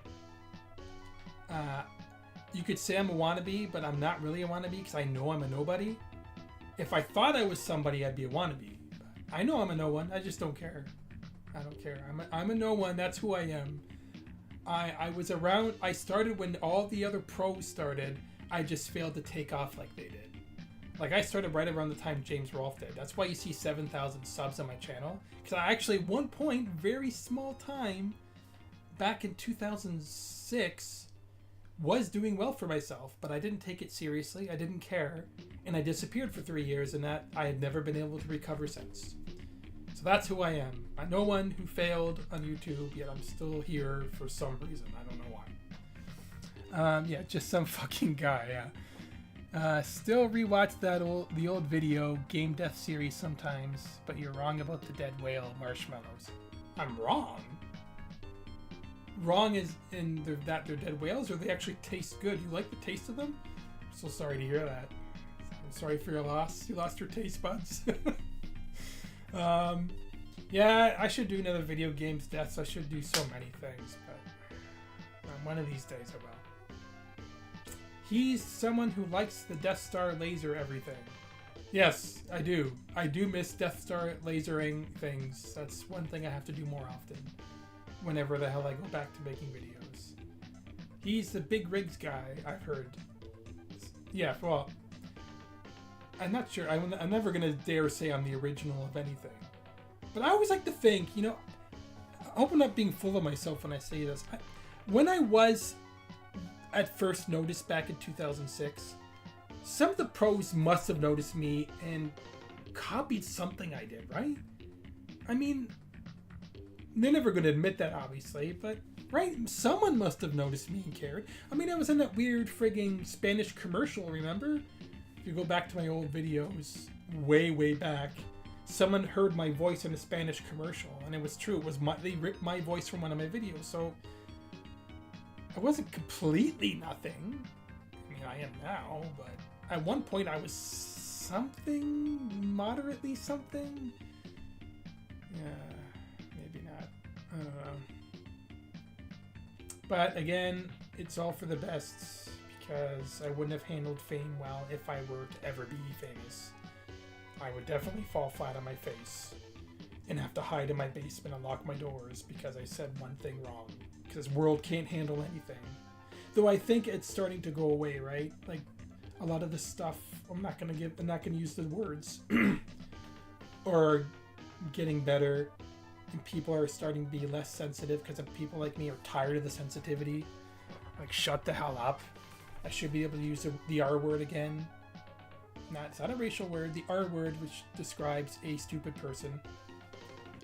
You could say I'm a wannabe, but I'm not really a wannabe because I know I'm a nobody. If I thought I was somebody, I'd be a wannabe. I know I'm a no one. I just don't care. I don't care. I'm a no one. That's who I am. I was around. I started when all the other pros started. I just failed to take off like they did. Like, I started right around the time James Rolfe did. That's why you see 7,000 subs on my channel. Because I actually, at one point, very small time, back in 2006, was doing well for myself. But I didn't take it seriously. I didn't care. And I disappeared for 3 years, and that I had never been able to recover since. So that's who I am. I'm no one who failed on YouTube, yet I'm still here for some reason. I don't know why. Yeah, just some fucking guy, yeah. Still rewatch the old video Game Death series sometimes, but you're wrong about the dead whale marshmallows. I'm wrong. Wrong is in that they're dead whales, or they actually taste good. You like the taste of them? I'm so sorry to hear that. I'm sorry for your loss. You lost your taste buds. Yeah, I should do another video games deaths. I should do so many things, but one of these days I will. He's someone who likes the Death Star laser everything. Yes, I do. I do miss Death Star lasering things. That's one thing I have to do more often. Whenever the hell I go back to making videos. He's the big rigs guy, I've heard. Yeah, well, I'm not sure. I'm never going to dare say I'm the original of anything. But I always like to think, you know, I hope I'm not being full of myself when I say this. When I was at first noticed back in 2006, some of the pros must have noticed me and copied something I did, right? I mean, they're never going to admit that, obviously, but, right, someone must have noticed me and cared. I mean, I was in that weird frigging Spanish commercial, remember? If you go back to my old videos, way back, someone heard my voice in a Spanish commercial, and it was true. It was they ripped my voice from one of my videos, so I wasn't completely nothing. I mean, I am now, but at one point I was something, moderately something. Yeah, maybe not. I don't know. But again, it's all for the best, because I wouldn't have handled fame well if I were to ever be famous. I would definitely fall flat on my face and have to hide in my basement and lock my doors because I said one thing wrong. Because world can't handle anything. Though I think it's starting to go away, right? Like, a lot of this stuff, I'm not gonna use the words. Or getting better. think people are starting to be less sensitive because people like me are tired of the sensitivity. Like, shut the hell up. I should be able to use the R word again. It's not a racial word. The R word, which describes a stupid person.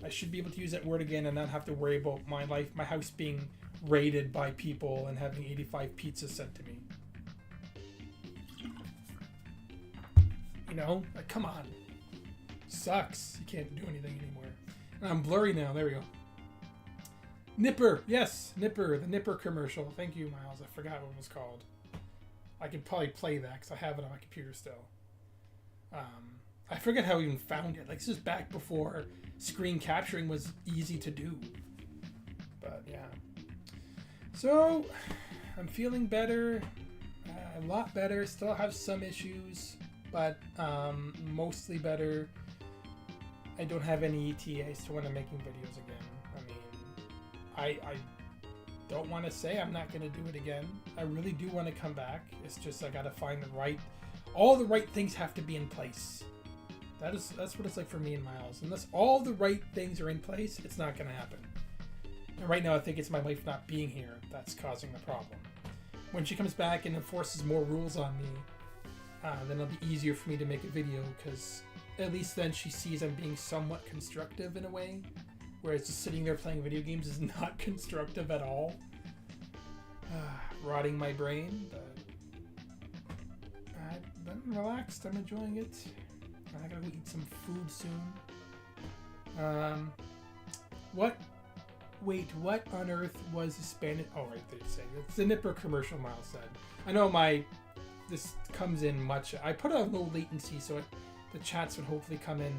I should be able to use that word again and not have to worry about my house being raided by people and having 85 pizzas sent to me. You know? Like, come on. Sucks. You can't do anything anymore. And I'm blurry now. There we go. Nipper. Yes, Nipper. The Nipper commercial. Thank you, Miles. I forgot what it was called. I could probably play that because I have it on my computer still. I forget how I even found it. Like, this is back before screen capturing was easy to do. But, yeah. So, I'm feeling better. A lot better. Still have some issues. But, mostly better. I don't have any ETAs to when I'm making videos again. I mean, I don't want to say I'm not going to do it again. I really do want to come back. It's just I got to find all the right things have to be in place. That's what it's like for me and Miles. Unless all the right things are in place, it's not going to happen. And right now I think it's my wife not being here that's causing the problem. When she comes back and enforces more rules on me, then it'll be easier for me to make a video because at least then she sees I'm being somewhat constructive in a way. Whereas just sitting there playing video games is not constructive at all. Rotting my brain, but I've been relaxed. I'm enjoying it. I gotta go eat some food soon. What on earth was the Spanish? Oh, right there, saying it's the Nipper commercial. Miles said. I know this comes in much. I put a low latency so the chats would hopefully come in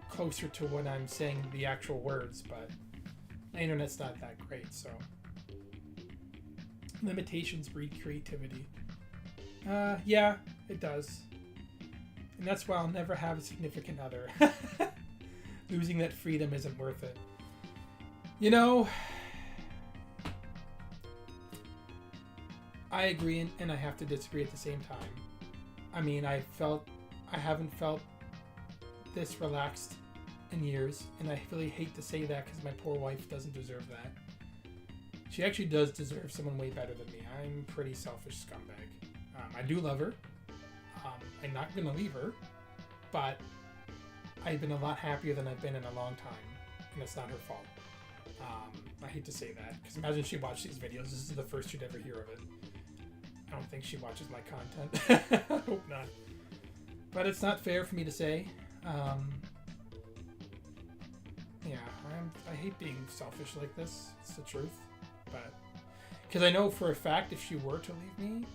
closer to when I'm saying the actual words, but the internet's not that great, so limitations breed creativity. Yeah, it does. And that's why I'll never have a significant other. Losing that freedom isn't worth it. You know, I agree and I have to disagree at the same time. I mean, I haven't felt this relaxed in years, and I really hate to say that because my poor wife doesn't deserve that. She actually does deserve someone way better than me. I'm a pretty selfish scumbag. I do love her. I'm not going to leave her, but I've been a lot happier than I've been in a long time, and it's not her fault. I hate to say that, because imagine she watched these videos. This is the first you'd ever hear of it. I don't think she watches my content. I hope not. But it's not fair for me to say. Yeah, I hate being selfish like this. It's the truth. But because I know for a fact if she were to leave me,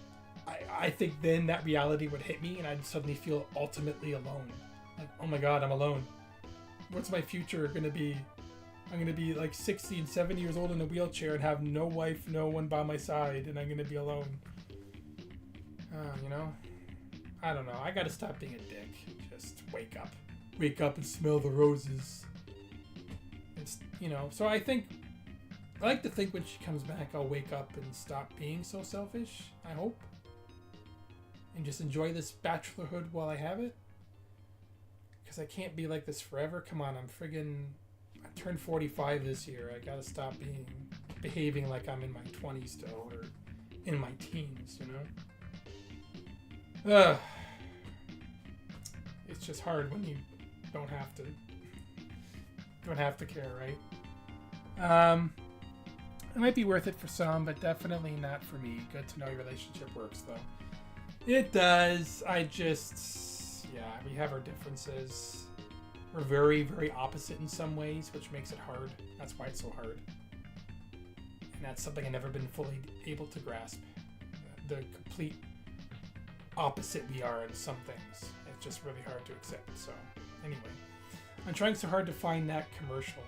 I think then that reality would hit me and I'd suddenly feel ultimately alone. Like, oh my god, I'm alone. What's my future going to be? I'm going to be like 60 and 70 years old in a wheelchair and have no wife, no one by my side, and I'm going to be alone. You know? I don't know. I got to stop being a dick. Just wake up. Wake up and smell the roses. It's, you know, so I like to think when she comes back, I'll wake up and stop being so selfish. I hope. And just enjoy this bachelorhood while I have it. Because I can't be like this forever. Come on, I turned 45 this year. I gotta stop behaving like I'm in my 20s still, or in my teens, you know? It's just hard when you don't have to care, right? It might be worth it for some, but definitely not for me. Good to know your relationship works, though. It does. Yeah, we have our differences. We're very, very opposite in some ways, which makes it hard. That's why it's so hard. And that's something I've never been fully able to grasp. The complete opposite we are in some things. It's just really hard to accept. So, anyway. I'm trying so hard to find that commercial.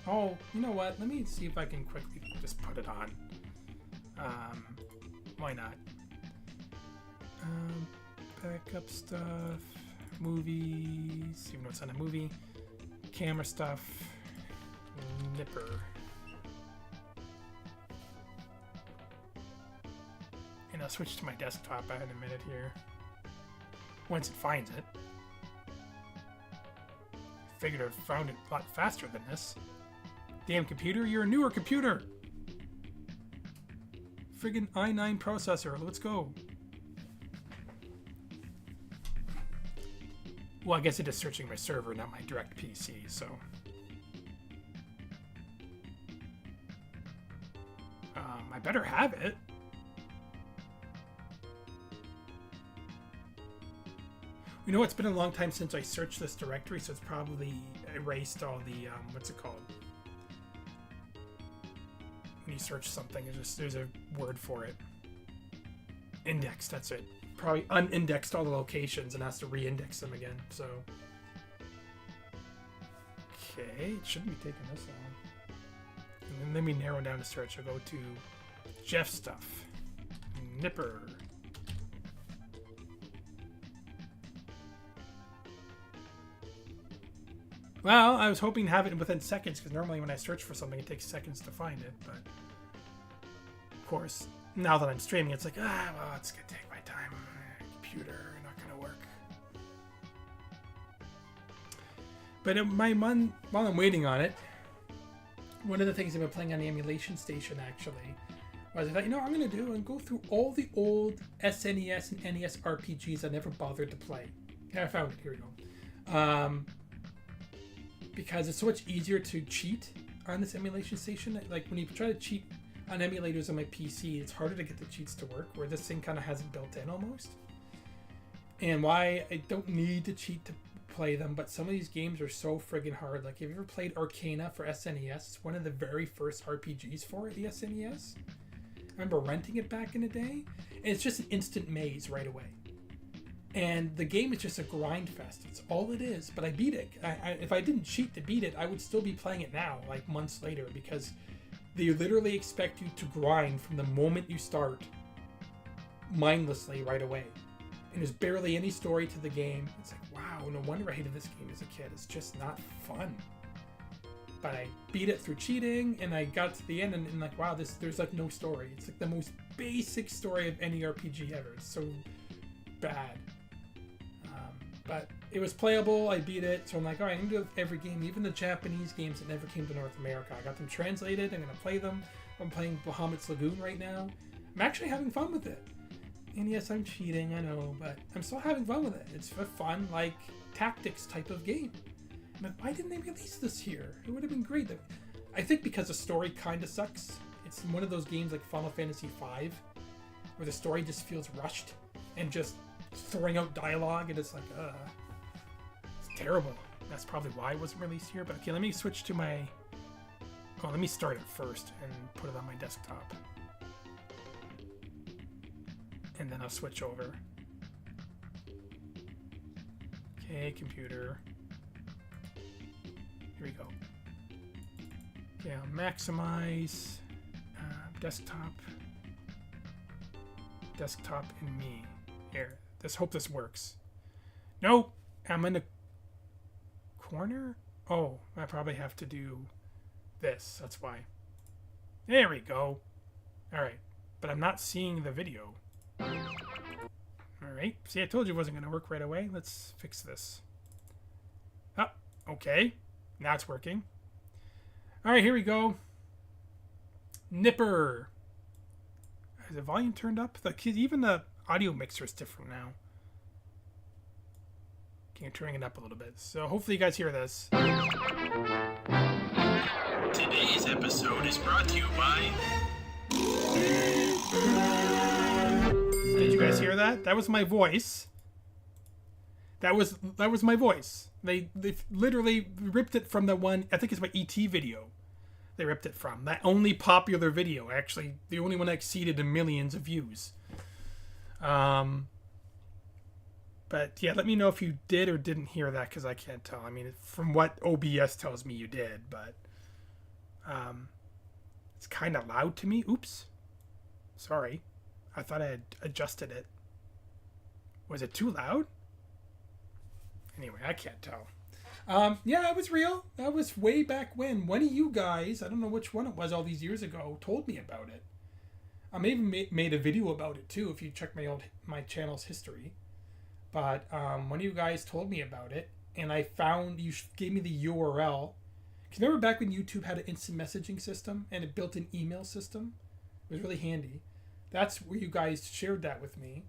Oh, you know what? Let me see if I can quickly just put it on. Why not? Backup stuff. Movies. Even though it's not a movie. Camera stuff. Nipper. And I'll switch to my desktop in a minute here. Once it finds it. Figured I found it a lot faster than this. Damn computer, you're a newer computer. Friggin' i9 processor. Let's go. Well, I guess it is searching my server, not my direct PC, so. I better have it. You know, it's been a long time since I searched this directory, so it's probably erased all the, what's it called? When you search something, there's a word for it. Index, that's it. Probably unindexed all the locations and has to re-index them again, so. Okay, it shouldn't be taking this long. And then let me narrow down the search. I'll go to Jeff stuff. Nipper. Well, I was hoping to have it within seconds, because normally when I search for something, it takes seconds to find it, but of course, now that I'm streaming, it's like, well, it's gonna take my time. Computer, not gonna work. But while I'm waiting on it, one of the things I've been playing on the emulation station, actually, was I thought, you know what I'm gonna do? And go through all the old SNES and NES RPGs I never bothered to play. Yeah, I found it. Here we go. Because it's so much easier to cheat on this emulation station. Like when you try to cheat on emulators on my PC, it's harder to get the cheats to work, where this thing kind of has it built in almost. And why I don't need to cheat to play them, but some of these games are so friggin' hard. Like, have you ever played Arcana for SNES? It's one of the very first RPGs for the SNES. I remember renting it back in the day, and it's just an instant maze right away. And the game is just a grind fest. It's all it is. But I beat it. If I didn't cheat to beat it, I would still be playing it now, like months later, because they literally expect you to grind from the moment you start mindlessly right away. And there's barely any story to the game. It's like, wow, no wonder I hated this game as a kid. It's just not fun. But I beat it through cheating, and I got to the end, and like, wow, there's like no story. It's like the most basic story of any RPG ever. It's so bad. But it was playable. I beat it, so I'm like, all right, I'm gonna do every game, even the Japanese games that never came to North America. I got them translated. I'm gonna play them. I'm playing Bahamut's Lagoon right now. I'm actually having fun with it. And yes, I'm cheating, I know, but I'm still having fun with it. It's a fun, like, tactics type of game. But why didn't they release this here? It would have been great. I think because the story kind of sucks. It's one of those games like Final Fantasy V, where the story just feels rushed and just throwing out dialogue, and it's like, it's terrible. That's probably why it wasn't released here. But okay, let me switch to my... Oh, let me start it first and put it on my desktop. And then I'll switch over. Okay, computer. Here we go. Okay, I'll maximize desktop. Desktop and me. Here. Hope this works. Nope. I'm in the corner? Oh, I probably have to do this. That's why. There we go. Alright. But I'm not seeing the video. Alright. See, I told you it wasn't going to work right away. Let's fix this. Oh, okay. Now it's working. Alright, here we go. Nipper. Is the volume turned up? Even the audio mixer is different now. Okay, I'm turning it up a little bit. So hopefully you guys hear this. Today's episode is brought to you by... Did you guys hear that? That was my voice. That was my voice. They literally ripped it from the one, I think it's my ET video. They ripped it from. That only popular video, actually. The only one that exceeded the millions of views. But yeah, let me know if you did or didn't hear that, because I can't tell. I mean, from what OBS tells me you did, but it's kind of loud to me. Oops. Sorry. I thought I had adjusted it. Was it too loud? Anyway, I can't tell. Yeah, it was real. That was way back when. One of you guys, I don't know which one it was all these years ago, told me about it. I may have made a video about it too, if you check my channel's history. But one of you guys told me about it, and I found, you gave me the URL, you remember back when YouTube had an instant messaging system and a built-in email system? It was really handy. That's where you guys shared that with me.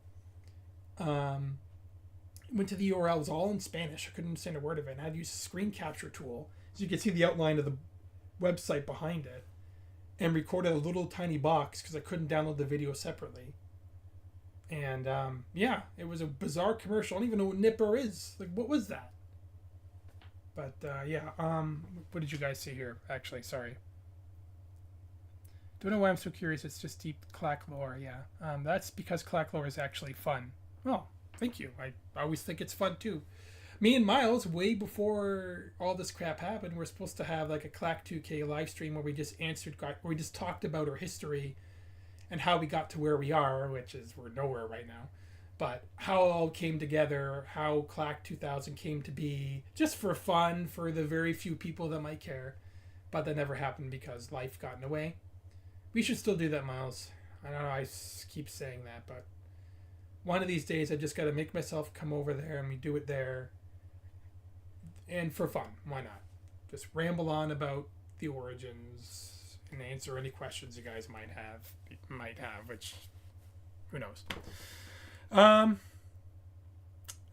Went to the URL. It was all in Spanish. I couldn't understand a word of it. And I had to use a screen capture tool so you could see the outline of the website behind it, and recorded a little tiny box because I couldn't download the video separately. And yeah, it was a bizarre commercial. I don't even know what Nipper is. Like, what was that? But yeah, what did you guys see here? Actually, sorry. Don't know why I'm so curious. It's just deep clack lore. Yeah, that's because clack lore is actually fun. Well, thank you. I always think it's fun too. Me and Miles, way before all this crap happened, we're supposed to have like a Clack 2K live stream where we just talked about our history and how we got to where we are, which is we're nowhere right now. But how it all came together, how Clack 2000 came to be, just for fun, for the very few people that might care. But that never happened because life got in the way. We should still do that, Miles. I don't know, I keep saying that, but one of these days I just got to make myself come over there and we do it there. And for fun, why not? Just ramble on about the origins and answer any questions you guys might have, which, who knows. Oh,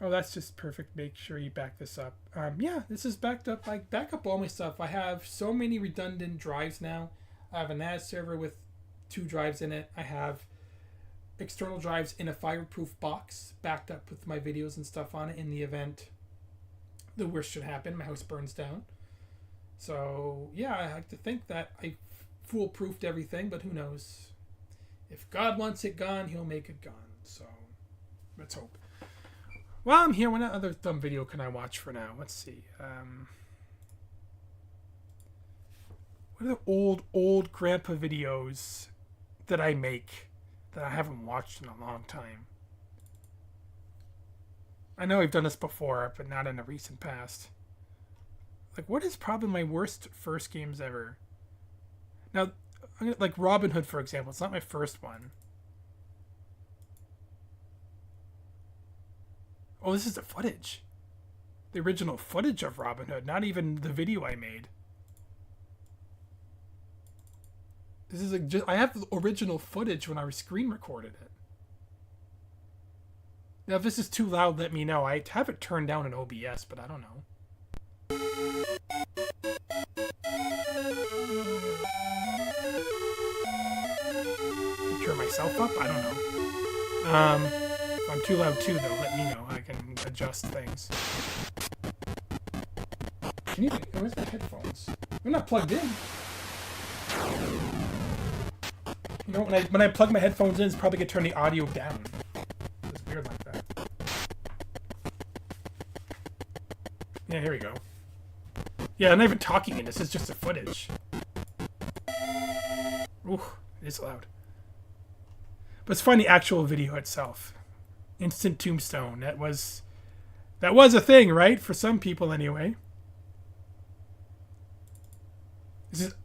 that's just perfect. Make sure you back this up. Yeah, this is backed up. I back up all my stuff. I have so many redundant drives now. I have a NAS server with 2 drives in it. I have external drives in a fireproof box backed up with my videos and stuff on it in the event the worst should happen, my house burns down. So yeah, I like to think that I foolproofed everything, but who knows? If God wants it gone, he'll make it gone. So let's hope. Well, I'm here. What other dumb video can I watch for now? Let's see. What are the old grandpa videos that I make that I haven't watched in a long time? I know I've done this before, but not in the recent past. Like, what is probably my worst first games ever? Now, like Robin Hood, for example. It's not my first one. Oh, this is the footage. The original footage of Robin Hood, not even the video I made. This is like I have the original footage when I screen recorded it. Now, if this is too loud, let me know. I have it turned down in OBS, but I don't know. Turn myself up? I don't know. If I'm too loud too, though, let me know. I can adjust things. Where's my headphones? They're not plugged in. You know, when I plug my headphones in, it's probably gonna turn the audio down. It's weird like that. Yeah, here we go. Yeah, I'm not even talking in this. It's just the footage. Ooh, it is loud. But let's find the actual video itself. Instant Tombstone. That was a thing, right? For some people, anyway. This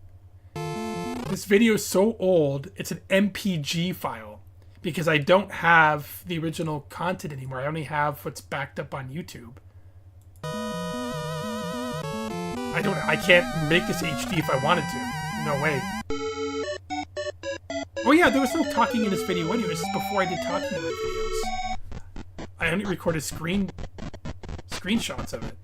video is so old, it's an MPG file. Because I don't have the original content anymore. I only have what's backed up on YouTube. I can't make this HD if I wanted to. No way. Oh yeah, there was no talking in this video anyway. This is before I did talking in my videos. I only recorded screenshots of it.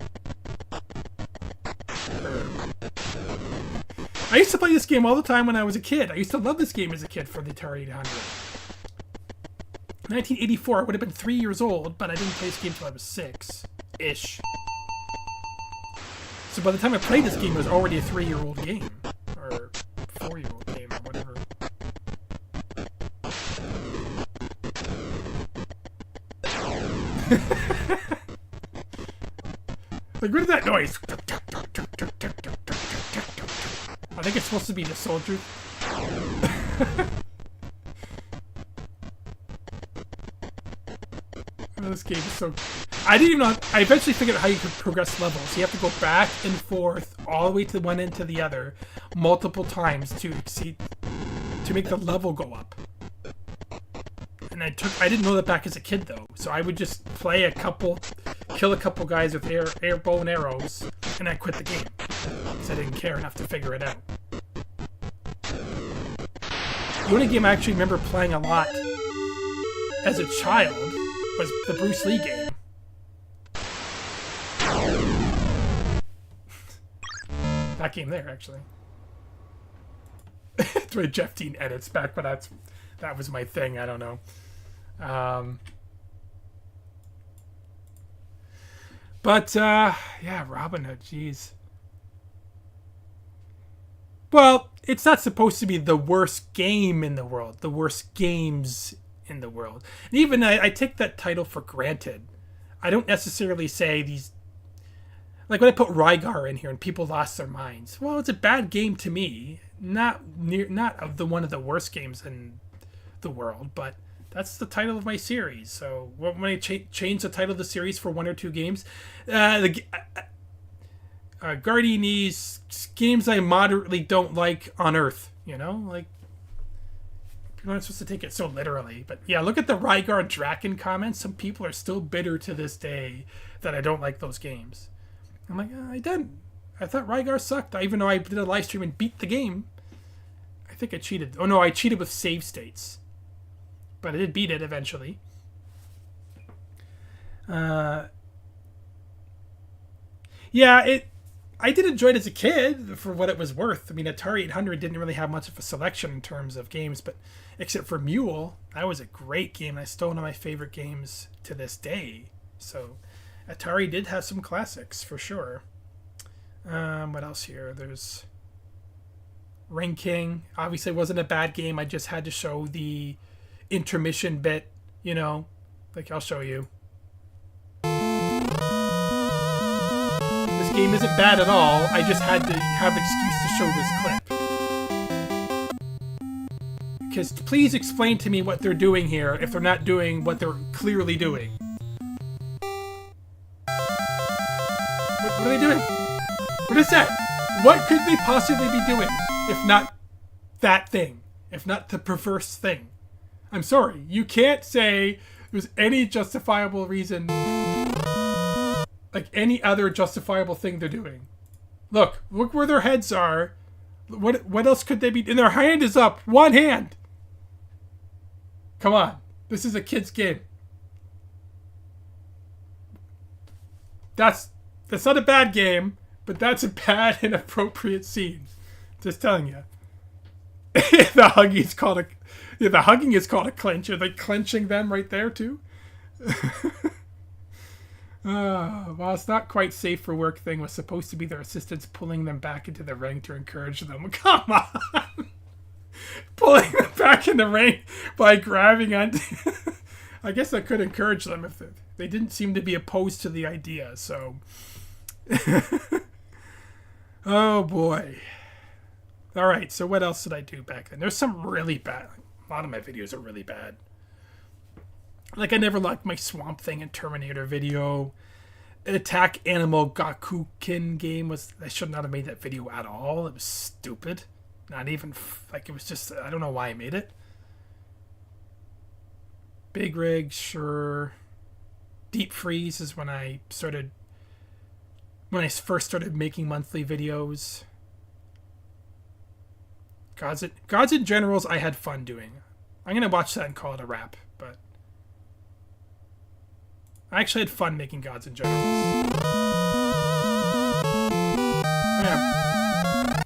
I used to play this game all the time when I was a kid. I used to love this game as a kid for the Atari 800. 1984, I would have been 3 years old, but I didn't play this game until I was 6-ish. So by the time I played this game, it was already a 3-year-old game. Or 4-year-old game, or whatever. Like, what is that noise? I think it's supposed to be the soldier. This game is so... I didn't even know... I eventually figured out how you could progress levels. You have to go back and forth all the way to one end to the other multiple times to make the level go up. And I didn't know that back as a kid, though. So I would just play kill a couple guys with air bow and arrows, and I quit the game. because I didn't care enough to figure it out. The only game I actually remember playing a lot as a child was the Bruce Lee game. That game there, actually. It's where Jeff Dean edits back, but that was my thing. I don't know. Yeah, Robin Hood, jeez. Well, it's not supposed to be the worst game in the world, the worst games in the world. And even I take that title for granted. I don't necessarily say these... Like when I put Rygar in here and people lost their minds. Well, it's a bad game to me. Not of the one of the worst games in the world, but that's the title of my series. So when I change the title of the series for one or two games, Guardiane's games I moderately don't like on Earth. You know, like people aren't supposed to take it so literally. But yeah, look at the Rygar and Draken comments. Some people are still bitter to this day that I don't like those games. I'm like, I didn't. I thought Rygar sucked, even though I did a live stream and beat the game. I think I cheated. Oh no, I cheated with save states. But I did beat it eventually. Yeah, I did enjoy it as a kid for what it was worth. I mean, Atari 800 didn't really have much of a selection in terms of games, but except for Mule, that was a great game. I still one of my favorite games to this day. So Atari did have some classics for sure. What else here? There's Ring King. Obviously, it wasn't a bad game. I just had to show the intermission bit, you know. Like, I'll show you. This game isn't bad at all. I just had to have an excuse to show this clip. Because please explain to me what they're doing here if they're not doing what they're clearly doing. What are they doing? What is that? What could they possibly be doing if not that thing? If not the perverse thing? I'm sorry. You can't say there's any justifiable reason, like any other justifiable thing they're doing. Look where their heads are. What else could they be? And their hand is up. One hand. Come on. This is a kid's game. That's not a bad game, but that's a bad, inappropriate scene. Just telling you. The hugging is called a clinch. Are they clenching them right there too? Well, it's not quite safe for work thing was supposed to be their assistants pulling them back into the ring to encourage them. Come on! Pulling them back in the ring by grabbing on... I guess that could encourage them if they didn't seem to be opposed to the idea, so... Oh boy. Alright, so what else did I do back then? There's some really bad... A lot of my videos are really bad. Like, I never liked my Swamp Thing and Terminator video. Attack Animal Gakukin game was... I should not have made that video at all. It was stupid. Not even... Like, it was just... I don't know why I made it. Big Rig, sure. Deep Freeze is when I started... When I first started making monthly videos. Gods and Generals I had fun doing. I'm going to watch that and call it a wrap, but... I actually had fun making Gods and Generals. Yeah.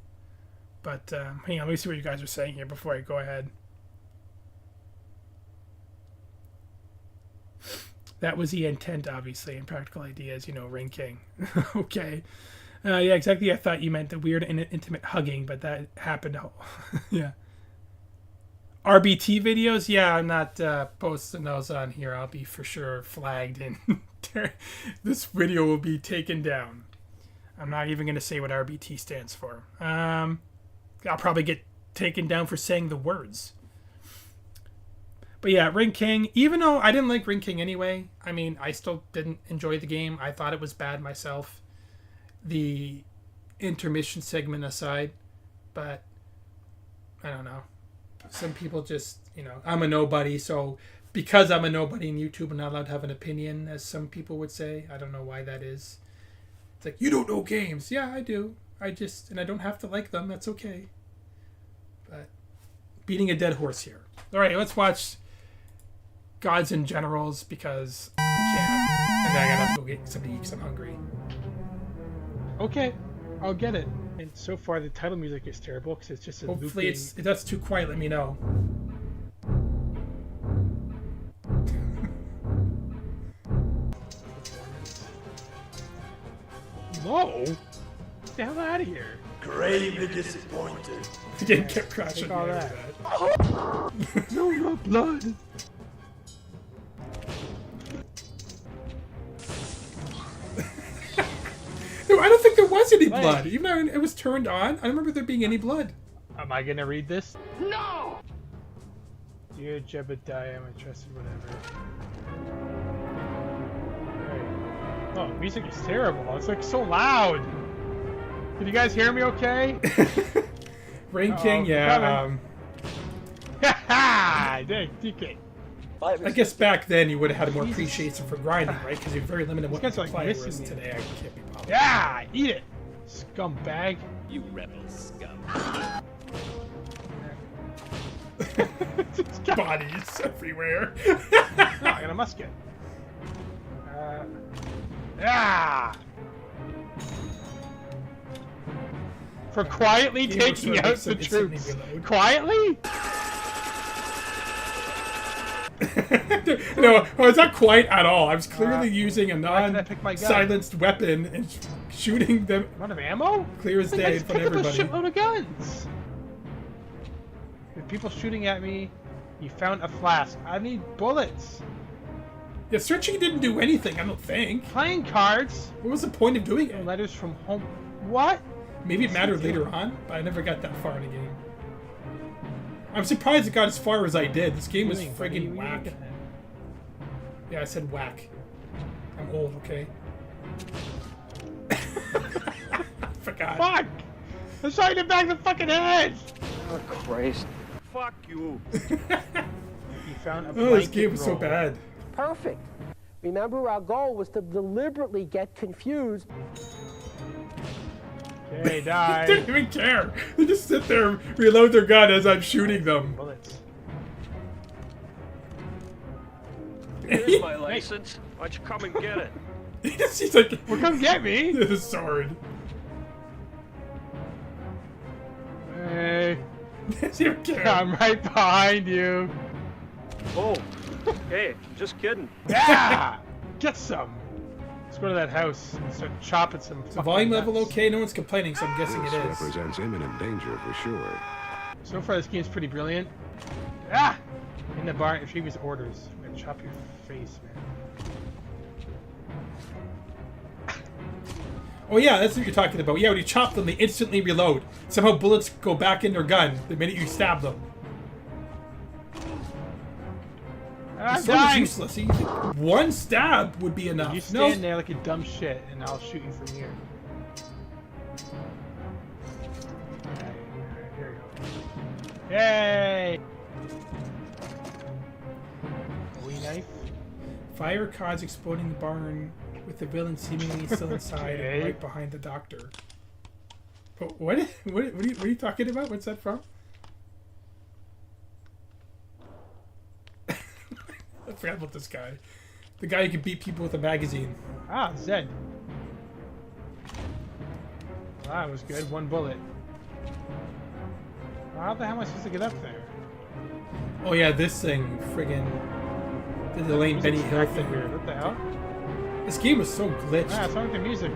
But, hang on, let me see what you guys are saying here before I go ahead. That was the intent, obviously, in Practical Ideas, you know, Ring King. Okay. Yeah, exactly. I thought you meant the weird and intimate hugging, but that happened. Yeah. RBT videos? Yeah, I'm not posting those on here. I'll be for sure flagged and this video will be taken down. I'm not even going to say what RBT stands for. I'll probably get taken down for saying the words. But yeah, Ring King, even though I didn't like Ring King anyway, I mean, I still didn't enjoy the game. I thought it was bad myself. The intermission segment aside, but I don't know. Some people just, you know, I'm a nobody, so because I'm a nobody in YouTube, I'm not allowed to have an opinion, as some people would say. I don't know why that is. It's like, you don't know games. Yeah, I do. I don't have to like them. That's okay. But beating a dead horse here. All right, let's watch Gods and Generals because I can't. And then I gotta go get something to eat because I'm hungry. Okay, I'll get it. And so far, the title music is terrible because it's just a Hopefully, looping... if that's too quiet, let me know. No! Get the hell out of here. Gravely disappointed. The game kept crashing. Take all yeah, that. No, not blood. No, I don't think there was any blood. Even though it was turned on, I don't remember there being any blood. Am I gonna read this? No! Dear Jebediah, I'm trusted, whatever. Right. Oh, music is terrible. It's like so loud. Can you guys hear me okay? Rain King, yeah. Haha! DK. I guess back then you would have had more appreciation for grinding, right? Because you're very limited in what you These guys can are play. like Whereas missing me. today I can't be bothered. Yeah! Eat it! Scumbag. You rebel scum. Bodies everywhere. No, I got a musket. Yeah! For quietly Game was taking sort of out makes the them instantly troops. reload. Quietly? No, I was not quite at all. I was clearly using a why did I pick my gun? non-silenced weapon and shooting them Run of ammo? clear as day in front of everybody. Pick up a shitload of guns. With people shooting at me, you found a flask. I need bullets. Yeah, searching didn't do anything, I don't think. Playing cards. What was the point of doing it? Letters from home. What? Maybe it mattered later on, but I never got that far in the game. I'm surprised it got as far as I did. This game was friggin' whack. Yeah, I said whack. I'm old, okay? Forgot. Fuck! I'm trying to back the fucking head! Oh, Christ. Fuck you. You found a Oh, this blanket game was so roll. bad. Perfect. Remember, our goal was to deliberately get confused. Okay, They die. didn't even care. They just sit there, reload their gun as I'm shooting them. Bullets. Here's my license. Why don't you come and get it? He's like, Well, come get me! the sword. Hey, Doesn't even care. I'm right behind you. Oh, hey, just kidding. Yeah! Get some. Let's go to that house and start chopping some. The volume level okay? No one's complaining, so I'm guessing This it is. represents imminent danger for sure. So far, this game's pretty brilliant. Ah! In the bar, if she gives orders, I'm gonna chop your face, man. Oh yeah, that's what you're talking about. Yeah, when you chop them, they instantly reload. Somehow bullets go back in their gun the minute you stab them. I'm It's almost dying! useless. You think one stab would be enough. You No. stand there like a dumb shit, and I'll shoot you from here. Alright, here we go. Yay! A wee knife. Fire cause exploding the barn with the villain seemingly still inside Okay. and right behind the doctor. But what are you talking about? What's that from? I forgot about this guy. The guy who can beat people with a magazine. Ah, Zed. Well, that was good. One bullet. How the hell am I supposed to get up there? Oh yeah, this thing, friggin' the Elaine Benny Hill Acting thing. weird. What the hell? This game was so glitched. Ah, it's wrong with the music.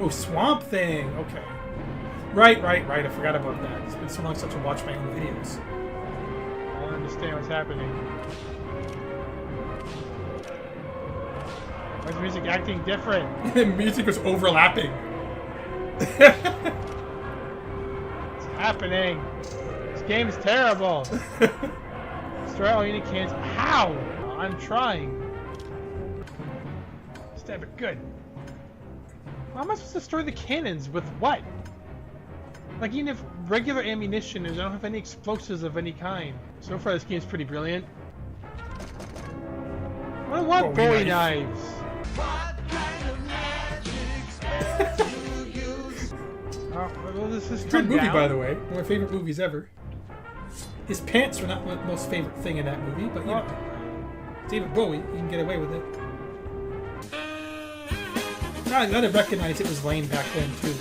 Oh, Swamp Thing. Okay. Right. I forgot about that. It's been so long since I watched my own videos. I don't understand what's happening. Why is the music acting different? The music was overlapping. What's happening? This game is terrible. Destroy all unit cannons. How? I'm trying. Stab it good. How am I supposed to destroy the cannons with what? Like, even if regular ammunition is, I don't have any explosives of any kind. So far, this game's pretty brilliant. I want Bowie knives. Well, this is Good movie, by the way. One of my favorite movies ever. His pants were not my most favorite thing in that movie, but you know, David Bowie, you can get away with it. I gotta recognize it was lame back then too.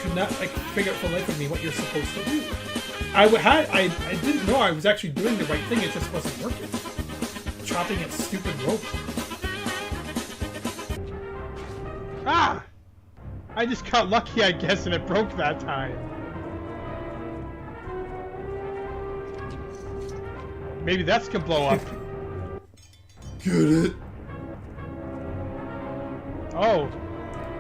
I could not figure out for the life of me what you're supposed to do. I didn't know I was actually doing the right thing. It just wasn't working. Chopping at stupid rope. Ah! I just got lucky, I guess, and it broke that time. Maybe that's gonna blow up. Get it? Oh.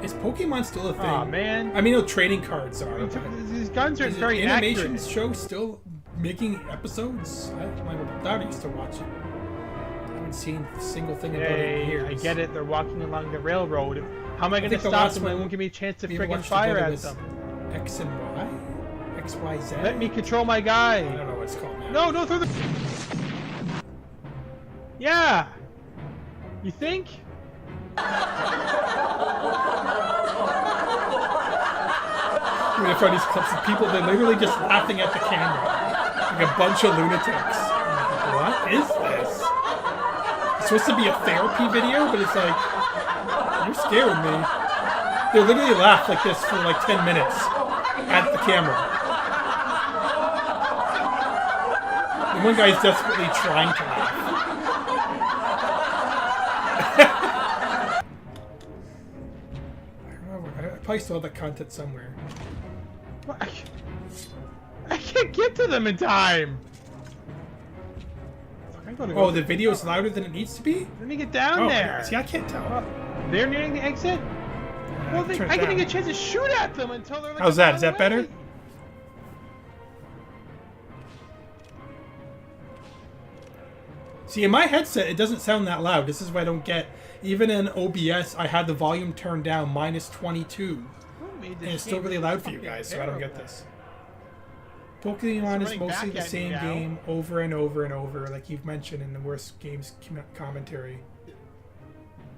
Is Pokemon still a thing? Aw, man. I mean, no, trading cards are. These guns aren't very animation accurate. show still making episodes? My daughter used to watch it. I haven't seen a single thing about it in years. I get it. They're walking along the railroad. How am I going to think the stop last them? They one won't give me a chance to we ever friggin' watched fire together at was them. X and Y? X, Y, Z? Let me control my guy. I don't know what it's called now. No, don't throw the... Yeah. You think? I mean, I find these clips of people, they're literally just laughing at the camera. Like a bunch of lunatics. I'm like, what is this? It's supposed to be a therapy video, but it's like, you're scaring me. They literally laugh like this for like 10 minutes at the camera. And one guy's desperately trying to laugh. I probably still have that content somewhere. I can't get to them in time. Oh, the video's louder than it needs to be? Let me get down there. See, I can't tell. They're nearing the exit? Well, I can't get a chance to shoot at them until they're like... How's that? Is that better? See, in my headset, it doesn't sound that loud. This is what I don't get. Even in OBS, I had the volume turned down -22. And it's still really loud for you guys, so I don't get this. Pokemon is mostly the same game over and over and over, like you've mentioned in the Worst Games commentary.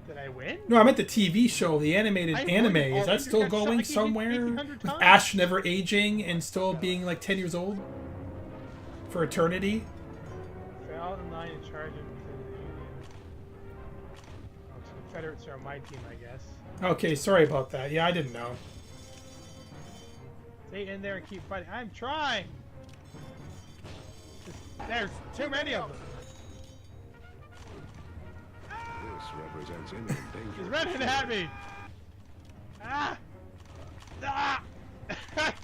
Did I win? No, I meant the TV show, the animated anime. Is that still going somewhere? With Ash never aging and still being like 10 years old? For eternity? Failed in line in charge of the Confederates are my team, I guess. Okay, sorry about that. Yeah, I didn't know. Stay in there and keep fighting. I'm trying! There's too many of them. This represents imminent danger. He's running at me! Ah! Ah!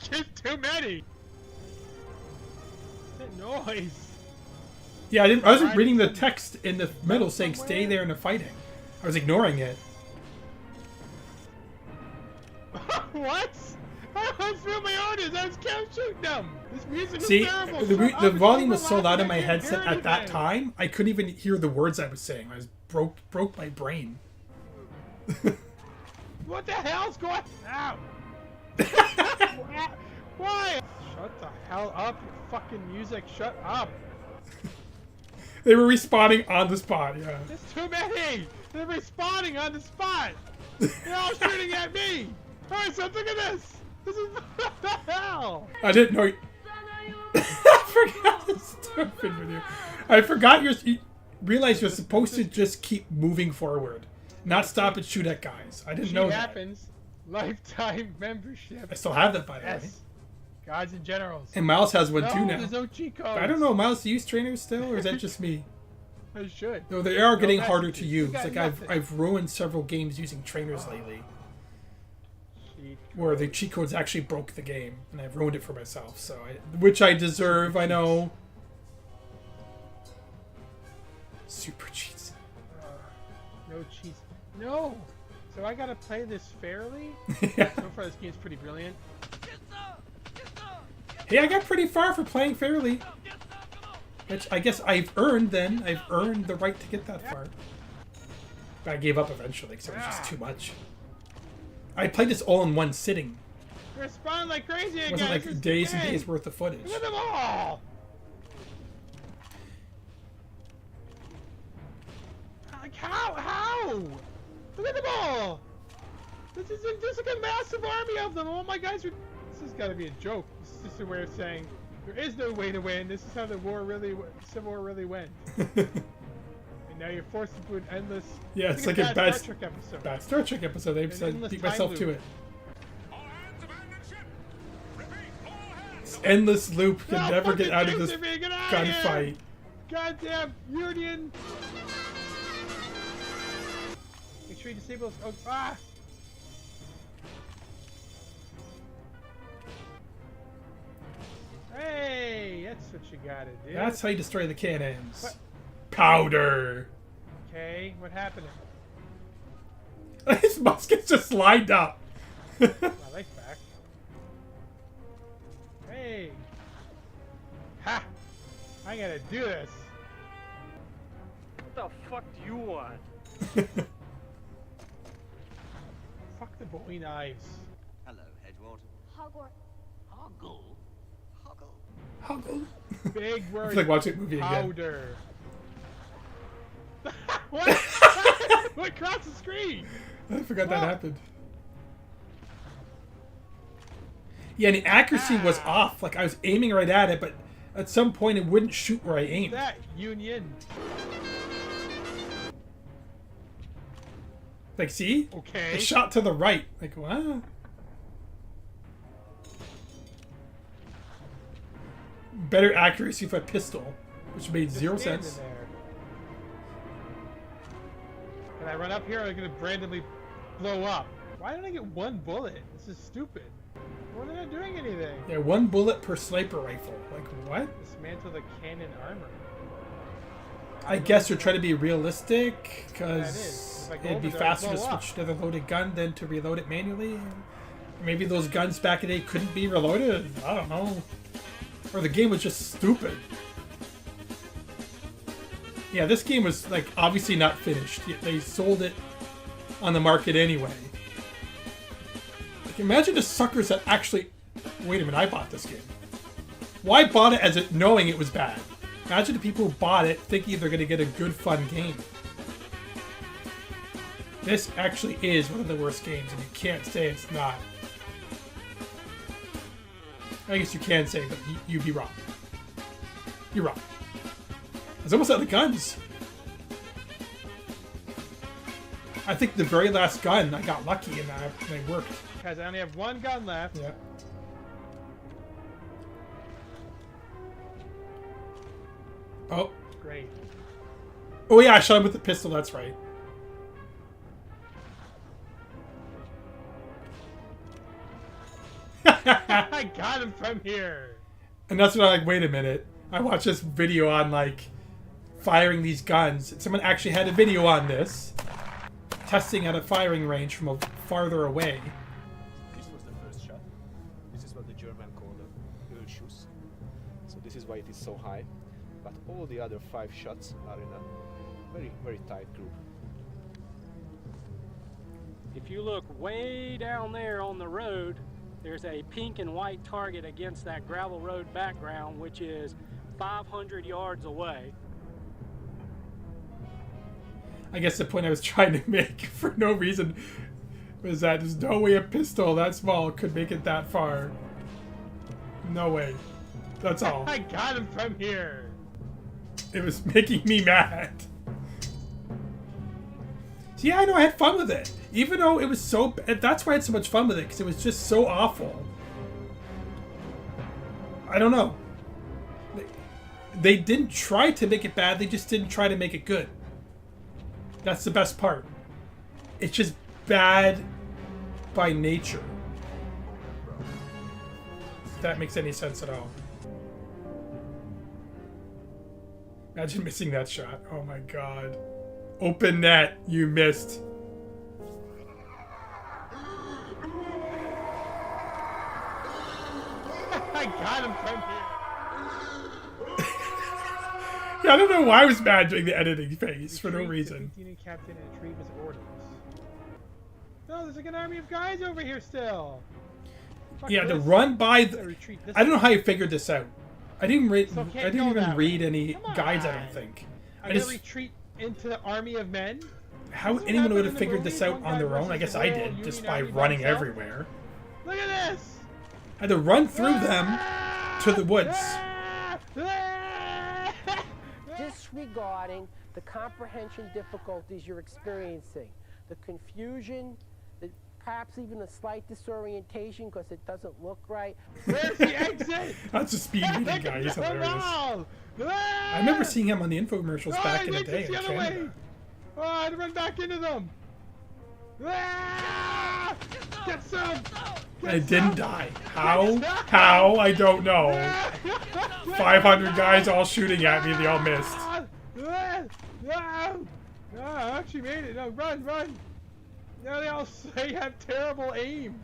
Just too many! That noise! Yeah, I wasn't reading the text in the middle saying stay there in the fighting. I was ignoring it. What? I was filming my orders. I was kept shooting them. This music is See, terrible. the volume was so loud in my headset at that time, I couldn't even hear the words I was saying. I was broke my brain. What the hell's going? Ow! Why? Shut the hell up! You fucking music! Shut up! They were respawning on the spot. Yeah. There's too many. They're respawning on the spot. They're all shooting at me. All right, so look at this. This is what the hell? I didn't know. I forgot this stupid video. I forgot you realize you're supposed to just keep moving forward, not stop and shoot at guys. I didn't know that. Happens. Lifetime membership. I still have that, by the way. Gods and generals. And Miles has one too now. There's no cheat codes. I don't know, Miles, do you use trainers still, or is that just me? I should. No, they are getting harder to You use. got Like nothing. I've ruined several games using trainers lately, where the cheat codes actually broke the game, and I've ruined it for myself. So, which I deserve. I know. Super cheats. No cheats. No. So I gotta play this fairly. Yeah. So far, this game's pretty brilliant. Hey, I got pretty far for playing fairly. Which I guess I've earned then. I've earned the right to get that far. But I gave up eventually because it was just too much. I played this all in one sitting. They're responding like crazy again. It wasn't This like is days and great. days worth of footage. Look at them all. Like how? How? Look at them all! This is just like a massive army of them. All my guys are. This has got to be a joke. This is just a way of saying there is no way to win. This is how the Civil War really went. And now you're forced to put endless. Yeah, it's like a bad Star Trek episode. Bad Star Trek episode. They've said beat myself to it. This endless loop can never get out of this gunfight. Goddamn Union! Make sure you disable. Oh, ah! Hey, that's what you gotta do. That's how you destroy the cannons. What? Powder. Okay, what happened? His muskets just lined up. My life back. Hey! Ha! I gotta do this. What the fuck do you want? Fuck the Bowie knives. Hello, Hedgewater. Hogwarts. Hoggle. Hoggle. Hoggle. Big I word. feel like watching a movie again. Powder. What? What crossed the screen? I forgot that happened. Yeah, and the accuracy was off. Like, I was aiming right at it, but at some point it wouldn't shoot where I aimed. That Union. Like, see? Okay. It shot to the right. Like, wow. Better accuracy for a pistol, which made Just zero standing sense. there. Can I run up here or am I gonna randomly blow up? Why didn't I get one bullet? This is stupid. Well, they're not doing anything. Yeah, 1 bullet per sniper rifle. Like, what? Dismantle the cannon armor. I guess they're trying to be realistic, Yeah, because it is. If I go it'd be over there, faster to blow up. switch to the loaded gun than to reload it manually. Maybe those guns back in the day couldn't be reloaded. I don't know. Or the game was just stupid. Yeah, this game was, like, obviously not finished. Yet they sold it on the market anyway. Like, imagine the suckers that actually... Wait a minute, I bought this game. Why bought it as it knowing it was bad? Imagine the people who bought it thinking they're going to get a good, fun game. This actually is one of the worst games, and you can't say it's not. I guess you can say, but you'd be wrong. You're wrong. I was almost out of guns. I think the very last gun, I got lucky and they worked. Guys, I only have one gun left. Yeah. Oh. Great. Oh yeah, I shot him with the pistol, that's right. I got him from here. And that's when I'm like, wait a minute. I watched this video on, like, firing these guns. Someone actually had a video on this. Testing at a firing range from farther away. This was the first shot. This is what the German call the Ölschuss. So this is why it is so high. But all the other 5 shots are in a very, very tight group. If you look way down there on the road, there's a pink and white target against that gravel road background, which is 500 yards away. I guess the point I was trying to make for no reason was that there's no way a pistol that small could make it that far. No way. That's all. I got him from here. It was making me mad. So yeah, I know I had fun with it. Even though it was so bad. That's why I had so much fun with it, because it was just so awful. I don't know. They didn't try to make it bad, they just didn't try to make it good. That's the best part. It's just bad by nature. If that makes any sense at all. Imagine missing that shot. Oh my god. Open net. You missed. I got him from here. Yeah, I don't know why I was mad during the editing phase for no reason. Union captain and retrieve his orders. No, there's like an army of guys over here still. Fuck Yeah, to this. run by. Retreat this I don't know way. how you figured this out. I didn't read. So I can't didn't go even that read way. any Come guides. I on. don't think. I I gotta just. retreat into the army of men. How Doesn't anyone happen would in have the figured movie, this out one on guy their own? I versus guess the I whole did, Union just by army by running himself. everywhere. Look at this! I had to run through them to the woods. Disregarding the comprehension difficulties you're experiencing, the confusion, perhaps even a slight disorientation because it doesn't look right. Where's the exit? That's a speed reading guy. He's hilarious. I I remember seeing him on the infomercials back in the day in Canada. Oh, I had to run back into them. Ah! Get some! I didn't die. How? How? I don't know. 500 guys all shooting at me. They all missed. No, I actually made it. No, run, run. Now they all say I have terrible aim.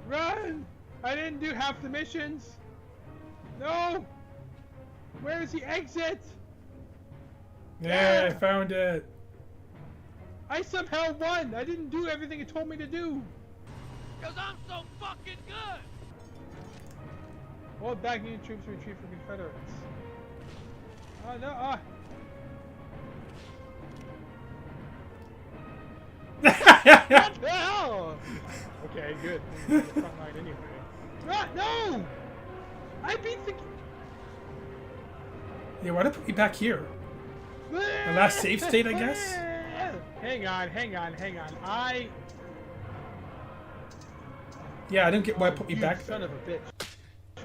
Run! I didn't do half the missions. No! Where's the exit? Yeah, I found it. I somehow won. I didn't do everything it told me to do. Cause I'm so fucking good! Hold back, Union troops retreat from Confederates. Oh no! What the hell? Okay, good. Front line anyway. Ah, no! I beat the. Yeah, why did I put me back here? The last save state, I guess? Hang on. Yeah, I didn't get why I put me You back son there. of a bitch.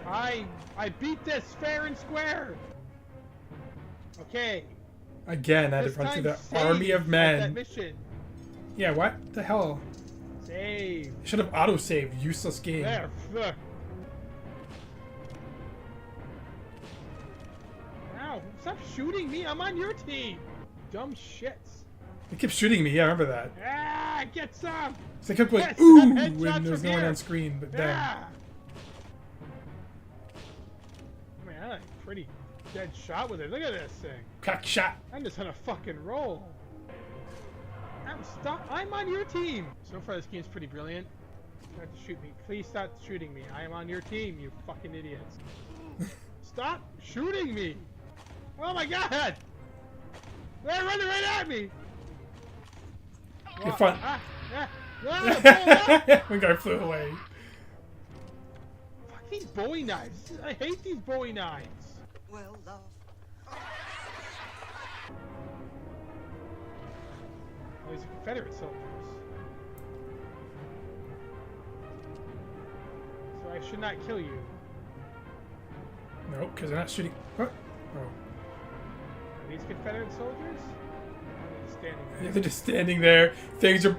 I beat this fair and square. Okay. Again, I had to This run through time the army save of that men. mission. Yeah, what the hell? Save. Should have auto-saved. Useless game. There. Look. Ow! Stop shooting me. I'm on your team. Dumb shits. They kept shooting me. Yeah, I remember that. Ah! Get some. So they kept going, Yes, ooh, some headshots when there's from no one here. on screen, but then. Yeah. Man, I like a pretty dead shot with it. Look at this thing. Crack shot. I'm just on a fucking roll. I'm on your team. So far, this game's pretty brilliant. Stop to shoot me. Please stop shooting me. I am on your team, you fucking idiots. Stop shooting me. Oh my god. They're running right at me. You're fun. One guy flew away. Fuck these Bowie knives. I hate these Bowie knives. Well, love. Oh, these are Confederate soldiers. So I should not kill you. Nope, because they're not shooting. What? Oh. Are these Confederate soldiers? Or are they just standing there? Yeah, they're just standing there. Things are.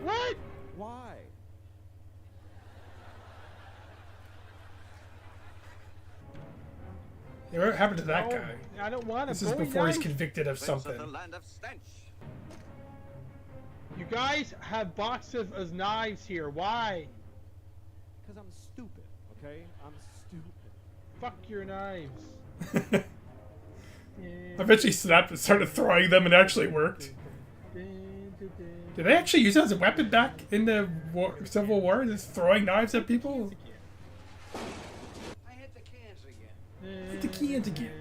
What? Why? Yeah, what happened to that No, guy? I don't want This a is Bowie before he's knife. convicted of Prince of something. the land of stench. You guys have boxes of knives here. Why? Because I'm stupid, okay? I'm stupid. Fuck your knives. I bet she snapped and started throwing them and it actually worked. Did they actually use it as a weapon back in the Civil War? Just throwing knives at people? I hit the cans again. Hit the cans again.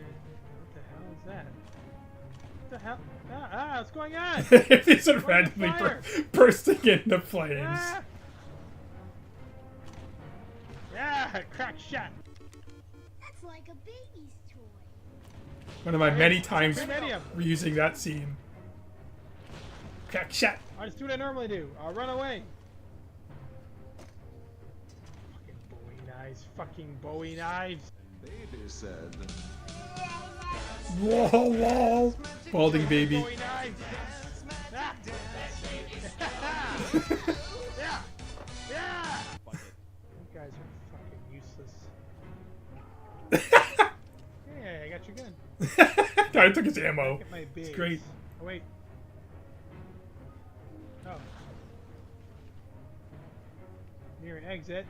What the hell is that? What the hell? What's going on? These are randomly fire. bursting into flames. Ah! Yeah, crack shot. That's like a baby's toy. One of my many times Too many of them. reusing that scene. Crack shot. I'll just do what I normally do. I'll run away. Fucking Bowie knives. Fucking Bowie knives. Baby said. Wall, wall. Balding baby. Bowie knives. Ah. Yeah. Yeah. You guys are fucking useless. Yeah, I got your gun. I took his ammo. Look at my It's bigs. great. Oh, wait. Oh. Near an exit.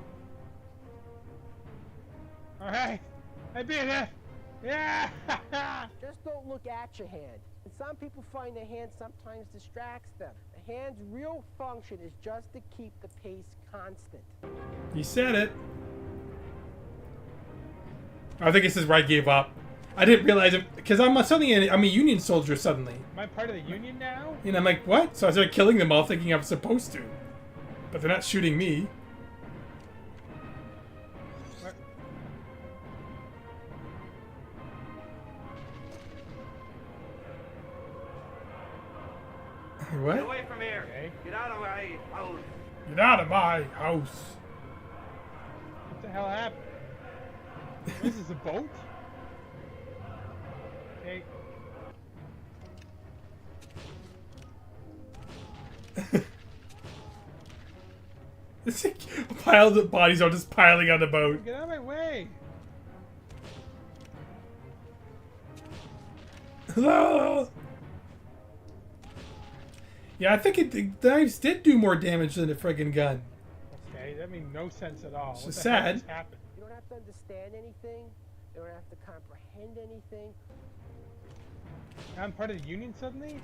Alright. I beat it. Yeah. Just don't look at your hand. And some people find the hand sometimes distracts them. The hand's real function is just to keep the pace constant. You said it. I think this is where I gave up. I didn't realize it because I'm a Union soldier suddenly. Am I part of the Union now? And I'm like, what? So I started killing them all, thinking I'm supposed to, but they're not shooting me. What? Get away from here. Okay. Get out of my house. Get out of my house. What the hell happened? This is a boat? Okay. Piles of bodies are just piling on the boat. Get out of my way. Hello. Yeah, I think the knives did do more damage than the friggin' gun. Okay, that made no sense at all. It's What just the heck sad. just happened? You don't have to understand anything. You don't have to comprehend anything. I'm part of the Union suddenly?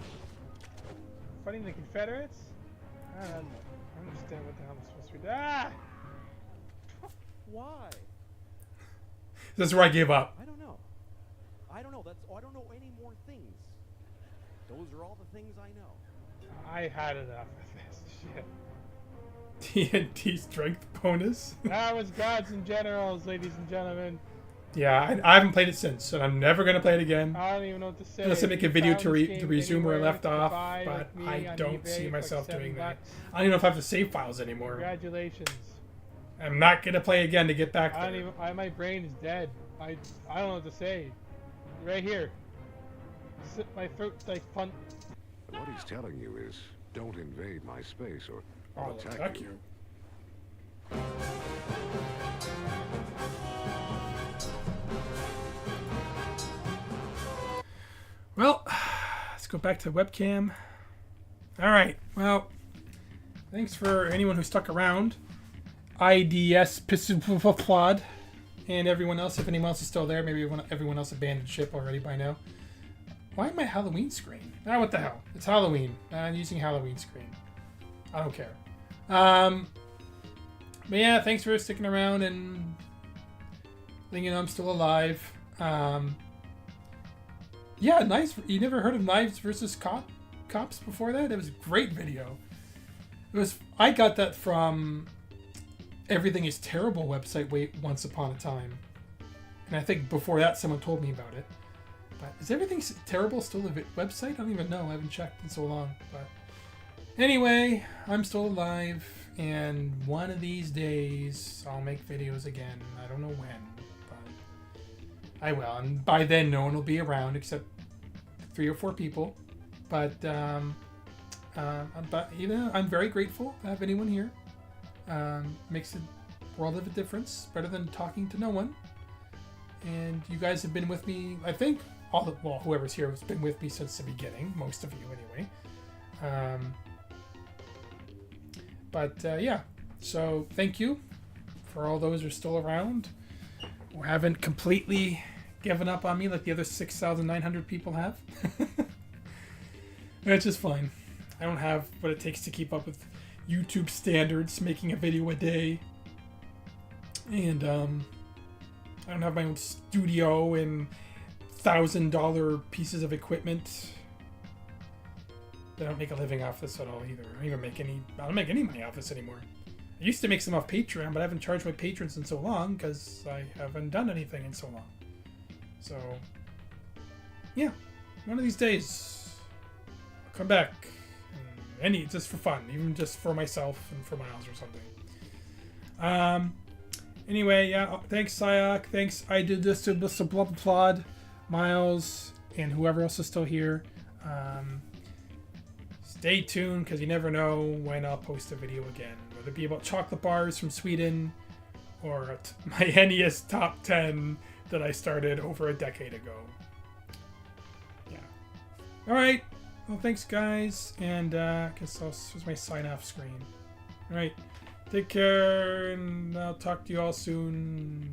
Fighting the Confederates? I don't understand what the hell I'm supposed to be doing. Ah! Why? That's where I gave up. I don't know. I don't know. I don't know any more things. Those are all the things I know. I had enough of this shit. TNT strength bonus. That was Gods and Generals, ladies and gentlemen. Yeah, I haven't played it since, and I'm never gonna play it again. I don't even know what to say. Unless I make a If you video found to this game resume where I anywhere left to off, buy but with me I on don't eBay see for myself like doing $7, that. I don't even know if I have the save files anymore. Congratulations. I'm not gonna play again to get back there. My brain is dead. I don't know what to say. Right here. My throat's like fun. What he's telling you is, don't invade my space or I'll attack you. Well, let's go back to webcam. Alright, well, thanks for anyone who stuck around. IDS Plod and everyone else, if anyone else is still there. Maybe everyone else abandoned ship already by now. Why am I Halloween screen? Ah, what the hell? It's Halloween. I'm using Halloween screen. I don't care. But yeah, thanks for sticking around and letting you know I'm still alive. Yeah, nice. You never heard of Knives versus Cops before that? It was a great video. I got that from Everything Is Terrible website once upon a time. And I think before that someone told me about it. But is Everything Terrible still a website? I don't even know. I haven't checked in so long. But anyway, I'm still alive. And one of these days, I'll make videos again. I don't know when, but I will. And by then, no one will be around except 3 or 4 people. But I'm very grateful to have anyone here. Makes a world of a difference. Better than talking to no one. And you guys have been with me, I think, whoever's here has been with me since the beginning. Most of you, anyway. Yeah, so thank you for all those who are still around, who haven't completely given up on me like the other 6,900 people have. It's just fine. I don't have what it takes to keep up with YouTube standards, making a video a day. And I don't have my own studio and $1,000 pieces of equipment. I don't make a living off this at all either. I don't make any money off this anymore. I used to make some off Patreon, but I haven't charged my patrons in so long because I haven't done anything in so long. So, yeah, one of these days, I'll come back. Just for fun, even just for myself and for Miles or something. Anyway, yeah, thanks Syak, thanks I did this to Plod, Miles, and whoever else is still here. Stay tuned, because you never know when I'll post a video again. Whether it be about chocolate bars from Sweden, or my NES top 10 that I started over a decade ago. Yeah. Alright. Well, thanks, guys. And, I guess here's my sign-off screen. Alright. Take care, and I'll talk to you all soon.